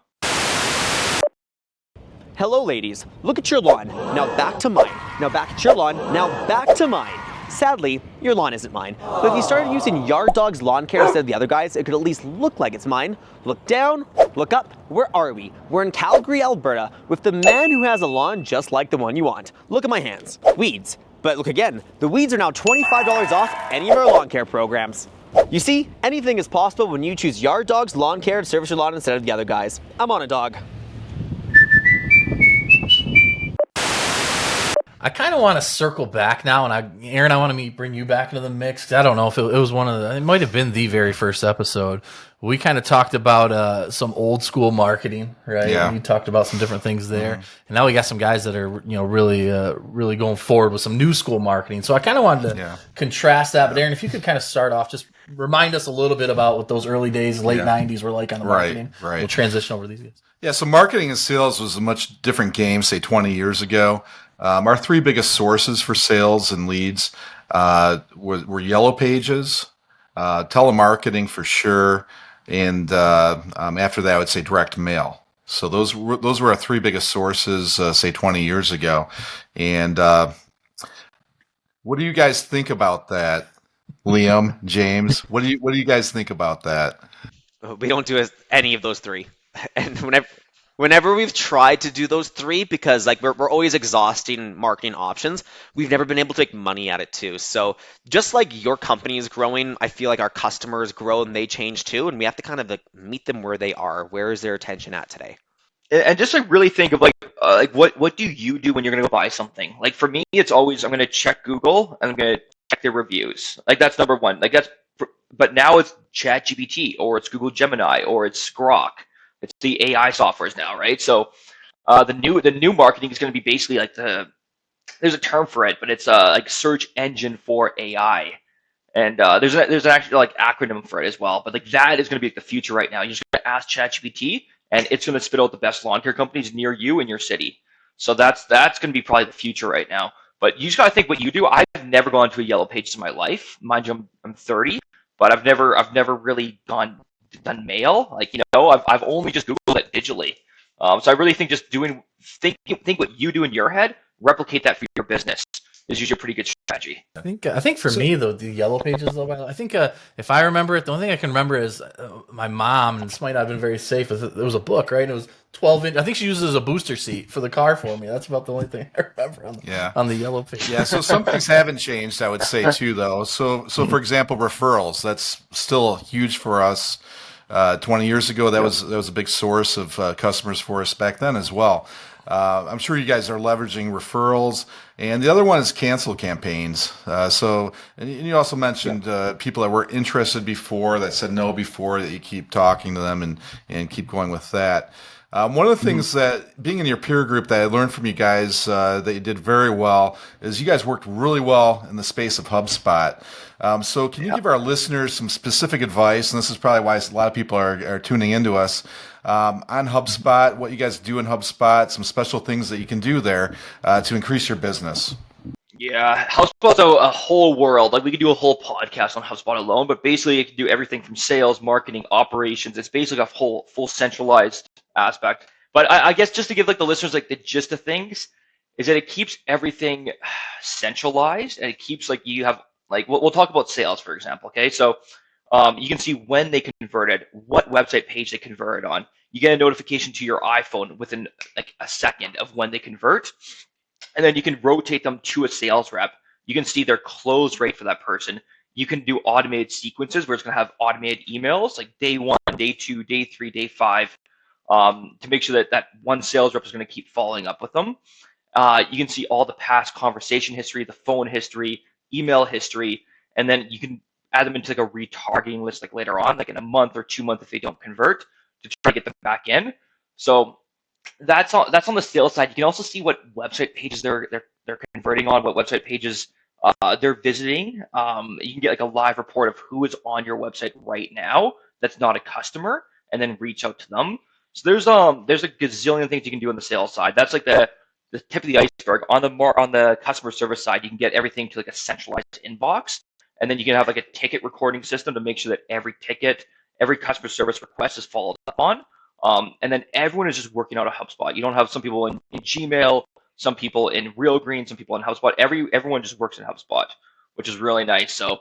Hello ladies, look at your lawn, now back to mine. Now back at your lawn, now back to mine. Sadly, your lawn isn't mine. But if you started using Yard Dawgs lawn care instead of the other guys, it could at least look like it's mine. Look down, look up, where are we? We're in Calgary, Alberta, with the man who has a lawn just like the one you want. Look at my hands, weeds. But look again, the weeds are now $25 off any of our lawn care programs. You see, anything is possible when you choose Yard Dawgs lawn care to service your lawn instead of the other guys. I'm on a dog. I kind of want to circle back now, and Aaron, I want to bring you back into the mix, 'cause I don't know if it was it might have been the very first episode. We kind of talked about some old school marketing, right? Yeah. You talked about some different things there, and now we got some guys that are really going forward with some new school marketing. So I kind of wanted to contrast that. But Aaron, if you could kind of start off just remind us a little bit about what those early days, late 90s were like on the marketing. Right. We'll transition over to these guys. Yeah, so marketing and sales was a much different game, say 20 years ago. Our three biggest sources for sales and leads were Yellow Pages, telemarketing for sure, and after that, I would say direct mail. So those were our three biggest sources, say 20 years ago. And what do you guys think about that, Liam, James? What do you guys think about that? We don't do any of those three. And whenever we've tried to do those three, because like we're always exhausting marketing options, we've never been able to make money at it too. So just like your company is growing, I feel like our customers grow and they change too, and we have to kind of like meet them where they are. Where is their attention at today? And just like really think of like what do you do when you're gonna go buy something? Like for me, it's always I'm gonna check Google and I'm gonna check their reviews. Like that's number one. But now it's ChatGPT or it's Google Gemini or it's Grok. It's the AI softwares now, right? So the new marketing is going to be basically like there's a term for it, but it's like search engine for AI, and there's an actual like acronym for it as well. But like that is going to be like the future right now. You're just going to ask ChatGPT, and it's going to spit out the best lawn care companies near you in your city. So that's going to be probably the future right now. But you just got to think what you do. I've never gone to a Yellow Pages in my life. Mind you, I'm 30, but I've never really done mail. Like, I've only just Googled it digitally. So I really think just think what you do in your head, replicate that for your business is usually a pretty good strategy. I think for me though, the Yellow Pages though, I think if I remember it, the only thing I can remember is my mom, and this might not have been very safe. It was a book, right? It was 12-inch. I think she uses it as a booster seat for the car for me. That's about the only thing I remember on the Yellow Page. Yeah, so some things haven't changed, I would say too, though. So for example, referrals, that's still huge for us. 20 years ago, that was a big source of customers for us back then as well. I'm sure you guys are leveraging referrals, and the other one is cancel campaigns. And you also mentioned people that were interested before that said no before, that you keep talking to them and keep going with that. One of the things that being in your peer group that I learned from you guys that you did very well is you guys worked really well in the space of HubSpot. So can you give our listeners some specific advice, and this is probably why a lot of people are tuning into us, on HubSpot, what you guys do in HubSpot, some special things that you can do there to increase your business? Yeah, HubSpot's a whole world. Like we could do a whole podcast on HubSpot alone, but basically it can do everything from sales, marketing, operations. It's basically a full centralized aspect. But I guess just to give like the listeners like the gist of things is that it keeps everything centralized, and it keeps like you have like we'll talk about sales, for example. Okay, so you can see when they converted, what website page they converted on. You get a notification to your iPhone within like a second of when they convert, and then you can rotate them to a sales rep. You can see their close rate for that person. You can do automated sequences where it's going to have automated emails like day 1, day 2, day 3, day 5, to make sure that one sales rep is going to keep following up with them. You can see all the past conversation history, the phone history, email history, and then you can add them into like a retargeting list like later on, like in a month or 2 months if they don't convert, to try to get them back in. So that's on the sales side. You can also see what website pages they're converting on, what website pages they're visiting. You can get like a live report of who is on your website right now that's not a customer, and then reach out to them. So there's a gazillion things you can do on the sales side. That's like the tip of the iceberg. On the customer service side, you can get everything to like a centralized inbox, and then you can have like a ticket recording system to make sure that every ticket, every customer service request is followed up on. And then everyone is just working out of HubSpot. You don't have some people in Gmail, some people in Real Green, some people in HubSpot. Everyone just works in HubSpot, which is really nice. So,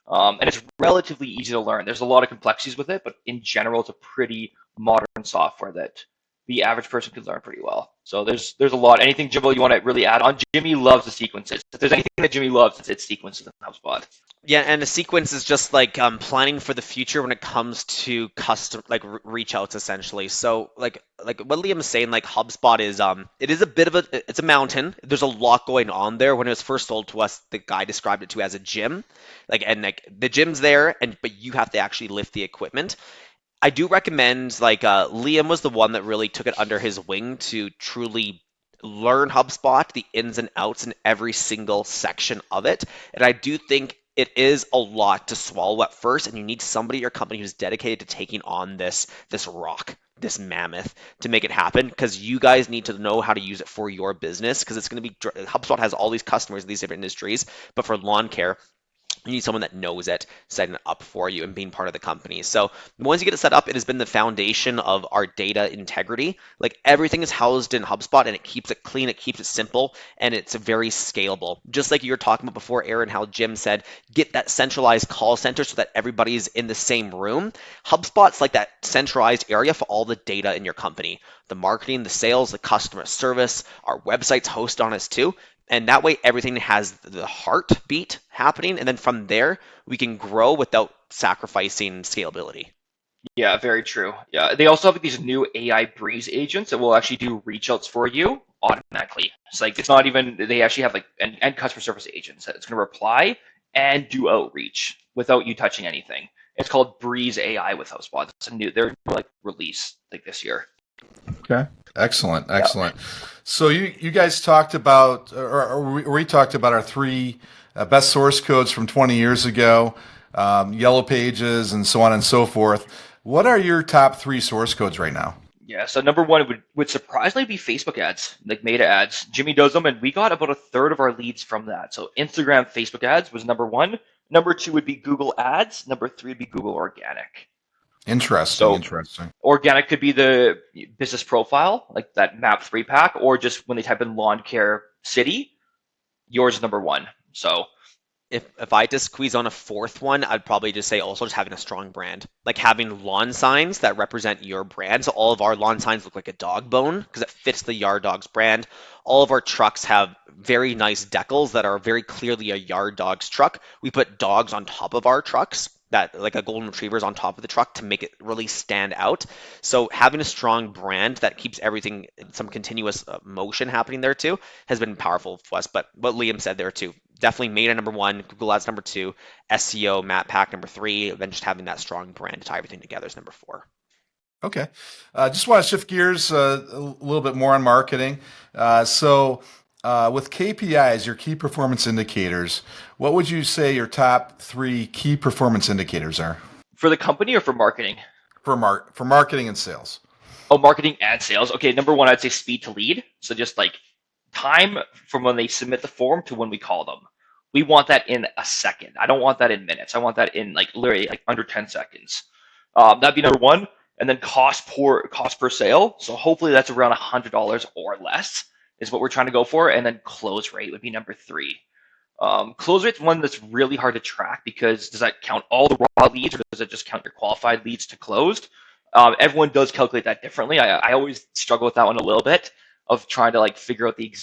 and it's relatively easy to learn. There's a lot of complexities with it, but in general, it's a pretty modern software that the average person could learn pretty well. So there's a lot. Anything, Jimbo, you want to really add on? Jimmy loves the sequences. If there's anything that Jimmy loves, it's sequences in HubSpot. Yeah, and a sequence is just like planning for the future when it comes to custom reach outs essentially. So like what Liam is saying, like HubSpot is it is a bit of it's a mountain. There's a lot going on there. When it was first sold to us, the guy described it to as a gym, and the gym's there, but you have to actually lift the equipment. I do recommend Liam was the one that really took it under his wing to truly learn HubSpot, the ins and outs in every single section of it. And I do think it is a lot to swallow at first, and you need somebody at your company who's dedicated to taking on this rock, this mammoth, to make it happen, because you guys need to know how to use it for your business, because it's going to be HubSpot has all these customers in these different industries, but for lawn care, you need someone that knows it, setting it up for you and being part of the company. So once you get it set up, it has been the foundation of our data integrity. Like everything is housed in HubSpot, and it keeps it clean, it keeps it simple, and it's very scalable. Just like you were talking about before, Aaron, how Jim said, get that centralized call center so that everybody's in the same room. HubSpot's like that centralized area for all the data in your company. The marketing, the sales, the customer service, our websites host on us too. And that way, everything has the heartbeat happening. And then from there, we can grow without sacrificing scalability. Yeah, very true. Yeah, they also have these new AI Breeze agents that will actually do reach outs for you automatically. It's like, it's not even, they actually have like, and customer service agents that it's going to reply and do outreach without you touching anything. It's called Breeze AI with HubSpot. It's a new, they're like release like this year. Okay. Excellent. So you guys talked about, or we talked about our three best source codes from 20 years ago, Yellow Pages, and so on and so forth. What are your top three source codes right now? Yeah, so number one would surprisingly be Facebook ads, like Meta ads. Jimmy does them, and we got about a third of our leads from that. So Instagram Facebook ads was number one. Number two would be Google ads. Number three would be Google organic. Interesting. Organic could be the business profile, like that map 3-pack, or just when they type in lawn care city, yours is number one. So if I had to squeeze on a fourth one, I'd probably just say also just having a strong brand, like having lawn signs that represent your brand. So all of our lawn signs look like a dog bone because it fits the Yard Dawgs brand. All of our trucks have very nice decals that are very clearly a Yard Dawgs truck. We put dogs on top of our trucks, that like a golden retriever's on top of the truck to make it really stand out. So having a strong brand that keeps everything in some continuous motion happening there too has been powerful for us. But what Liam said there too, definitely Meta number one, Google Ads number two, SEO, Map Pack number three, then just having that strong brand to tie everything together is number four. Okay. Just want to shift gears a little bit more on marketing. So with KPIs, your key performance indicators, what would you say your top three key performance indicators are? For the company or for marketing? For marketing and sales. Oh, marketing and sales. Okay, number one, I'd say speed to lead. So just like time from when they submit the form to when we call them. We want that in a second. I don't want that in minutes. I want that in like literally like under 10 seconds. That'd be number one. And then cost per sale. So hopefully that's around $100 or less is what we're trying to go for. And then close rate would be number three. Close rate's one that's really hard to track because does that count all the raw leads or does it just count your qualified leads to closed? Everyone does calculate that differently. I always struggle with that one a little bit of trying to like figure out the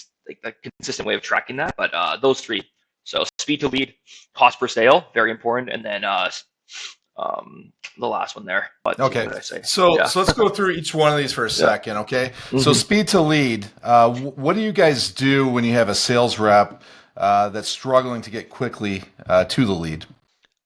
consistent way of tracking that. But those three. So speed to lead, cost per sale, very important. And then the last one there. But okay. What did I say? So let's go through each one of these for a second. Okay. Mm-hmm. So speed to lead. What do you guys do when you have a sales rep that's struggling to get quickly to the lead?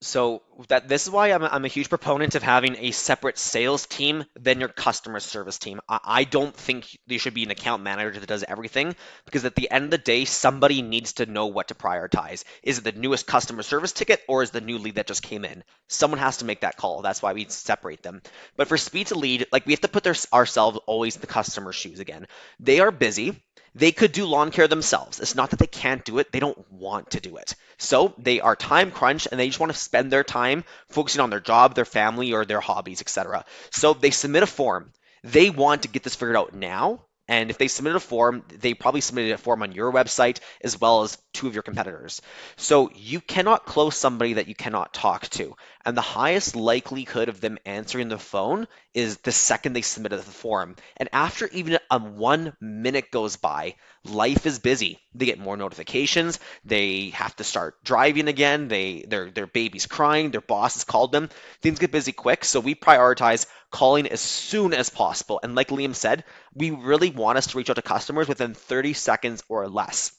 So this is why I'm a huge proponent of having a separate sales team than your customer service team. I don't think there should be an account manager that does everything because at the end of the day, somebody needs to know what to prioritize. Is it the newest customer service ticket or is the new lead that just came in? Someone has to make that call. That's why we separate them. But for speed to lead, like we have to put ourselves always in the customer's shoes again. They are busy. They could do lawn care themselves. It's not that they can't do it. They don't want to do it. So they are time crunched and they just want to spend their time focusing on their job, their family, or their hobbies, etc. So they submit a form. They want to get this figured out now. And if they submitted a form, they probably submitted a form on your website as well as two of your competitors. So you cannot close somebody that you cannot talk to. And the highest likelihood of them answering the phone is the second they submitted the form. And after even 1 minute goes by, life is busy. They get more notifications. They have to start driving again. Their baby's crying. Their boss has called them. Things get busy quick. So we prioritize calling as soon as possible. And like Liam said, we really want us to reach out to customers within 30 seconds or less.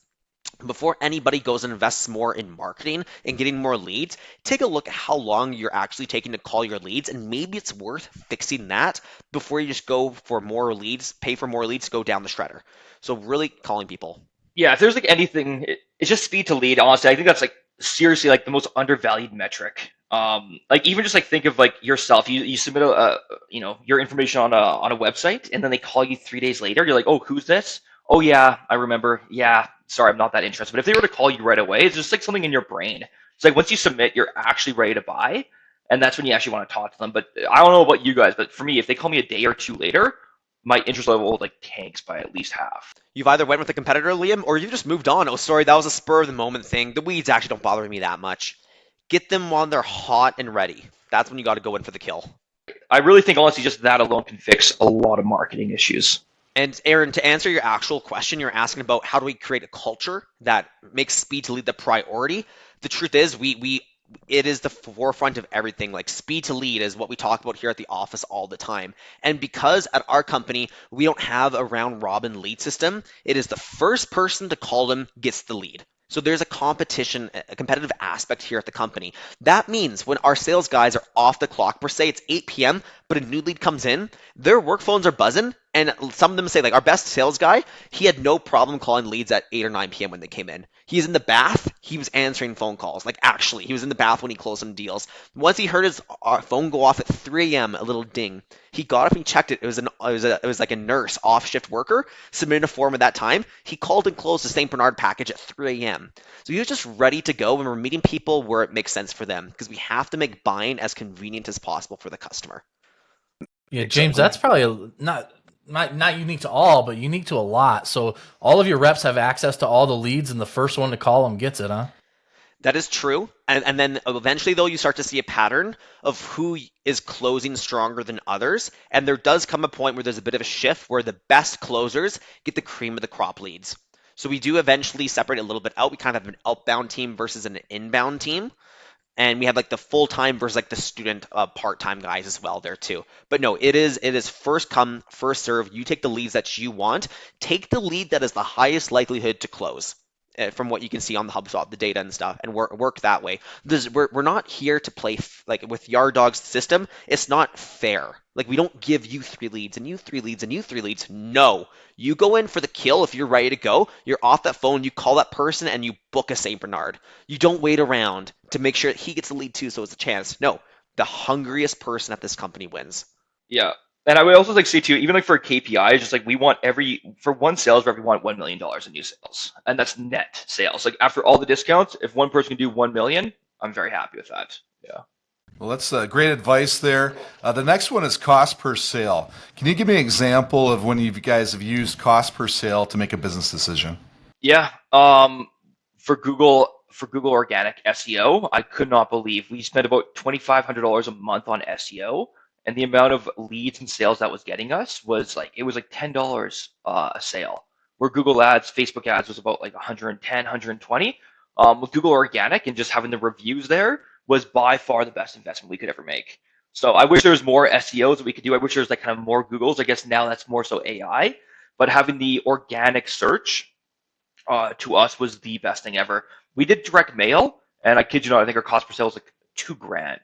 Before anybody goes and invests more in marketing and getting more leads, take a look at how long you're actually taking to call your leads, and maybe it's worth fixing that before you just go for more leads, pay for more leads, go down the shredder. So really calling people. Yeah, if there's like anything, it's just speed to lead. Honestly, I think that's like seriously like the most undervalued metric. Like even just like think of like yourself. You submit your information on a website, and then they call you 3 days later. You're like, oh, who's this? Oh yeah, I remember. Yeah, sorry, I'm not that interested. But if they were to call you right away, it's just like something in your brain. It's like once you submit, you're actually ready to buy, and that's when you actually want to talk to them. But I don't know about you guys, but for me, if they call me a day or two later, my interest level like tanks by at least half. You've either went with a competitor, Liam, or you've just moved on. Oh, sorry, that was a spur of the moment thing. The weeds actually don't bother me that much. Get them while they're hot and ready. That's when you got to go in for the kill. I really think honestly just that alone can fix a lot of marketing issues. And Aaron, to answer your actual question, you're asking about how do we create a culture that makes speed to lead the priority. The truth is it is the forefront of everything. Like speed to lead is what we talk about here at the office all the time. And because at our company, we don't have a round robin lead system, it is the first person to call them gets the lead. So there's a competitive aspect here at the company. That means when our sales guys are off the clock, per se, it's 8 p.m., but a new lead comes in, their work phones are buzzing, and some of them say, like our best sales guy, he had no problem calling leads at 8 or 9 p.m. when they came in. He's in the bath, he was answering phone calls. Like actually, he was in the bath when he closed some deals. Once he heard his phone go off at 3 a.m., a little ding, he got up and he checked it. It was like a nurse, off-shift worker, submitted a form at that time. He called and closed the St. Bernard package at 3 a.m. So he was just ready to go, and we're meeting people where it makes sense for them because we have to make buying as convenient as possible for the customer. Yeah, James, that's probably not unique to all, but unique to a lot. So all of your reps have access to all the leads, and the first one to call them gets it, huh? That is true. And then eventually, though, you start to see a pattern of who is closing stronger than others. And there does come a point where there's a bit of a shift where the best closers get the cream of the crop leads. So we do eventually separate a little bit out. We kind of have an outbound team versus an inbound team. And we have like the full-time versus like the student part-time guys as well there too. But no, it is first come, first serve. You take the leads that you want. Take the lead that is the highest likelihood to close. From what you can see on the HubSpot, the data and stuff, and work that way. We're not here to play like with Yard Dawgs system. It's not fair. Like we don't give you 3 leads and you 3 leads and you 3 leads. No, you go in for the kill. If you're ready to go, you're off that phone. You call that person and you book a St. Bernard. You don't wait around to make sure that he gets the lead too, so it's a chance. No, the hungriest person at this company wins. Yeah. And I would also like say too, even like for a KPI, just like we want for one sales rep, we want $1 million in new sales, and that's net sales. Like after all the discounts, if one person can do 1 million, I'm very happy with that. Yeah. Well, that's great advice there. The next one is cost per sale. Can you give me an example of when you guys have used cost per sale to make a business decision? Yeah. For Google organic SEO, I could not believe we spent about $2,500 a month on SEO. And the amount of leads and sales that was getting us was like $10 a sale. Where Google ads, Facebook ads was about like 110, 120. With Google organic and just having the reviews there was by far the best investment we could ever make. So I wish there was more SEOs that we could do. I wish there was like kind of more Googles. I guess now that's more so AI. But having the organic search to us was the best thing ever. We did direct mail, and I kid you not, I think our cost per sale was like $2,000.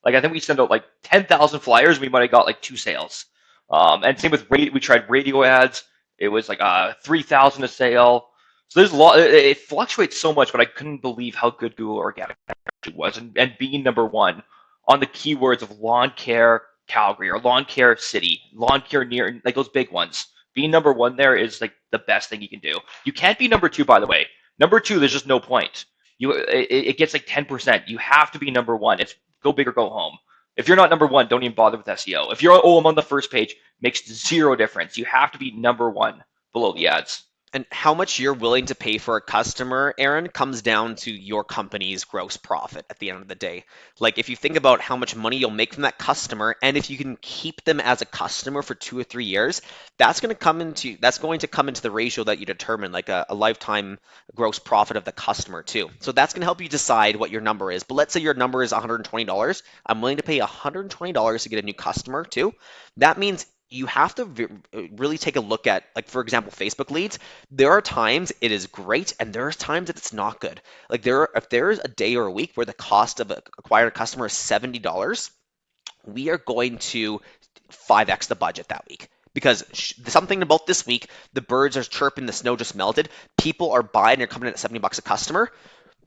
Like I think we sent out like 10,000 flyers. We might have got like 2 sales. And same with we tried radio ads. It was like 3,000 a sale. So there's a lot. It fluctuates so much, but I couldn't believe how good Google Organic actually was, and being number one on the keywords of lawn care Calgary or lawn care city, lawn care near, like those big ones. Being number one there is like the best thing you can do. You can't be number 2, by the way. Number 2, there's just no point. It gets like 10%. You have to be number 1. It's go big or go home. If you're not number 1, don't even bother with SEO. If you're I'm on the first page, makes 0 difference. You have to be number 1 below the ads. And how much you're willing to pay for a customer, Aaron, comes down to your company's gross profit at the end of the day. Like if you think about how much money you'll make from that customer, and if you can keep them as a customer for 2 or 3 years, that's going to come into the ratio that you determine, like a lifetime gross profit of the customer too. So that's going to help you decide what your number is. But let's say your number is $120. I'm willing to pay $120 to get a new customer too. That means you have to really take a look at, like, for example, Facebook leads. There are times it is great, and there are times that it's not good. Like if there is a day or a week where the cost of acquiring a customer is $70, we are going to 5x the budget that week. Because something about this week, the birds are chirping, the snow just melted, people are buying, they're coming in at $70 a customer.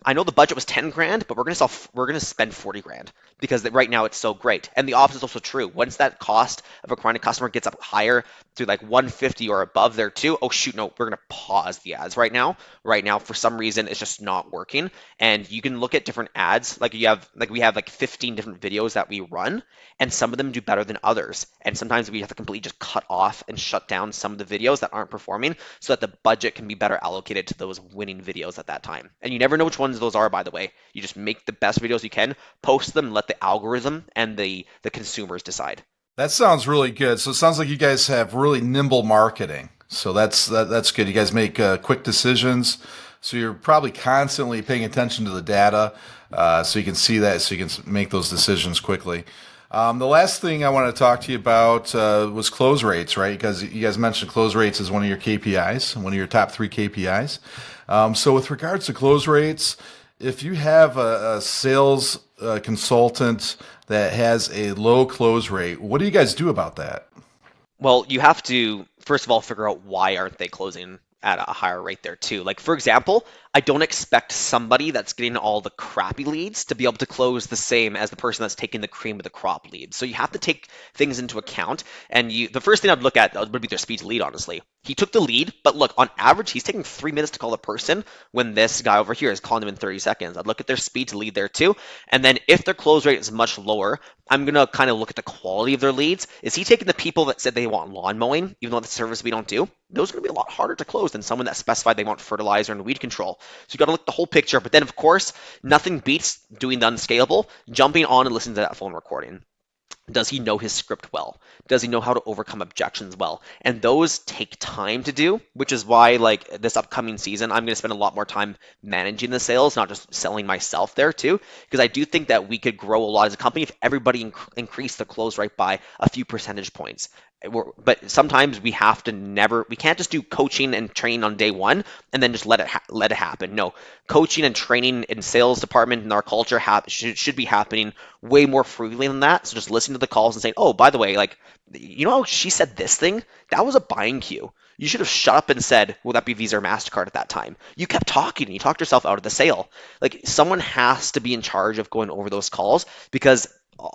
I know the budget was 10 grand, but we're gonna spend 40 grand because right now it's so great. And the opposite is also true. Once that cost of acquiring a customer gets up higher to like 150 or above there too, oh shoot, no, we're gonna pause the ads right now. Right now, for some reason, it's just not working. And you can look at different ads. We have like 15 different videos that we run, and some of them do better than others. And sometimes we have to completely just cut off and shut down some of the videos that aren't performing so that the budget can be better allocated to those winning videos at that time. And you never know which ones those are, by the way. You just make the best videos you can, post them, let the algorithm and the consumers decide. That sounds really good. So it sounds like you guys have really nimble marketing. So that's good. You guys make quick decisions. So you're probably constantly paying attention to the data, so you can see that, so you can make those decisions quickly. The last thing I want to talk to you about was close rates, right? Because you guys mentioned close rates as one of your KPIs, one of your top 3 KPIs. So with regards to close rates, if you have a sales consultant that has a low close rate, what do you guys do about that? Well, you have to, first of all, figure out why aren't they closing at a higher rate there too. Like, for example, I don't expect somebody that's getting all the crappy leads to be able to close the same as the person that's taking the cream of the crop leads. So you have to take things into account. And the first thing I'd look at would be their speed to lead, honestly. He took the lead, but look, on average, he's taking 3 minutes to call the person when this guy over here is calling them in 30 seconds. I'd look at their speed to lead there too. And then if their close rate is much lower, I'm going to kind of look at the quality of their leads. Is he taking the people that said they want lawn mowing, even though that's a service we don't do? Those are going to be a lot harder to close than someone that specified they want fertilizer and weed control. So you got to look at the whole picture. But then, of course, nothing beats doing the unscalable, jumping on and listening to that phone recording. Does he know his script well? Does he know how to overcome objections well? And those take time to do, which is why, like, this upcoming season, I'm going to spend a lot more time managing the sales, not just selling myself there too, because I do think that we could grow a lot as a company if everybody increased the close rate by a few percentage points. But sometimes we can't just do coaching and training on day one and then just let it happen. No, coaching and training in sales department in our culture should be happening way more freely than that. So just listening to the calls and saying, oh, by the way, like, you know, she said this thing, that was a buying cue. You should have shut up and said, will that be Visa or MasterCard at that time? You kept talking and you talked yourself out of the sale. Like, someone has to be in charge of going over those calls, because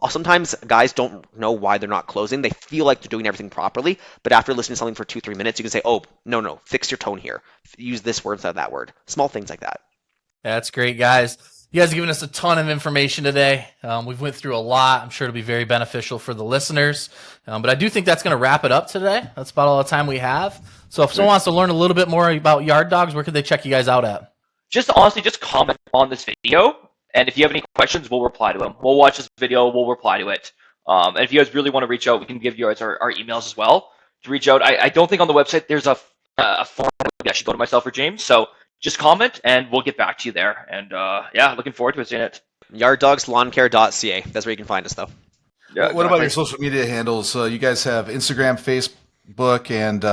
sometimes guys don't know why they're not closing. They feel like they're doing everything properly, but after listening to something for 2-3 minutes, you can say, oh, no, fix your tone here. Use this word instead of that word. Small things like that. That's great, guys. You guys have given us a ton of information today. We've went through a lot. I'm sure it'll be very beneficial for the listeners. But I do think that's going to wrap it up today. That's about all the time we have. So if someone wants to learn a little bit more about Yard Dawgs, where could they check you guys out at? Just comment on this video. And if you have any questions, we'll reply to them. We'll watch this video. We'll reply to it. And if you guys really want to reach out, we can give you guys our emails as well to reach out. I don't think on the website there's a form that we actually go to myself or James. So just comment and we'll get back to you there. And looking forward to seeing it. YardDawgsLawnCare.ca. That's where you can find us, though. Yeah, what about your social media handles? You guys have Instagram, Facebook, and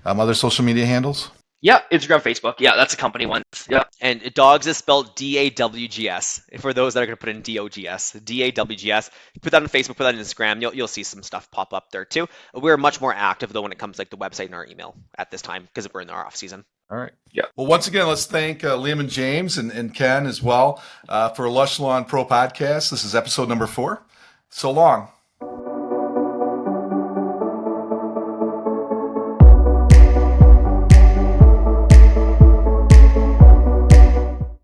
other social media handles? Yeah, Instagram, Facebook. Yeah, that's the company one. Yeah. And Dawgs is spelled D-A-W-G-S. For those that are going to put in D-O-G-S. D-A-W-G-S. Put that on Facebook, put that on Instagram. You'll see some stuff pop up there too. We're much more active, though, when it comes to like the website and our email at this time, because we're in our off season. All right. Yeah. Well, once again, let's thank Liam and James and Ken as well for Lush Lawn Pro Podcast. This is episode number 4. So long.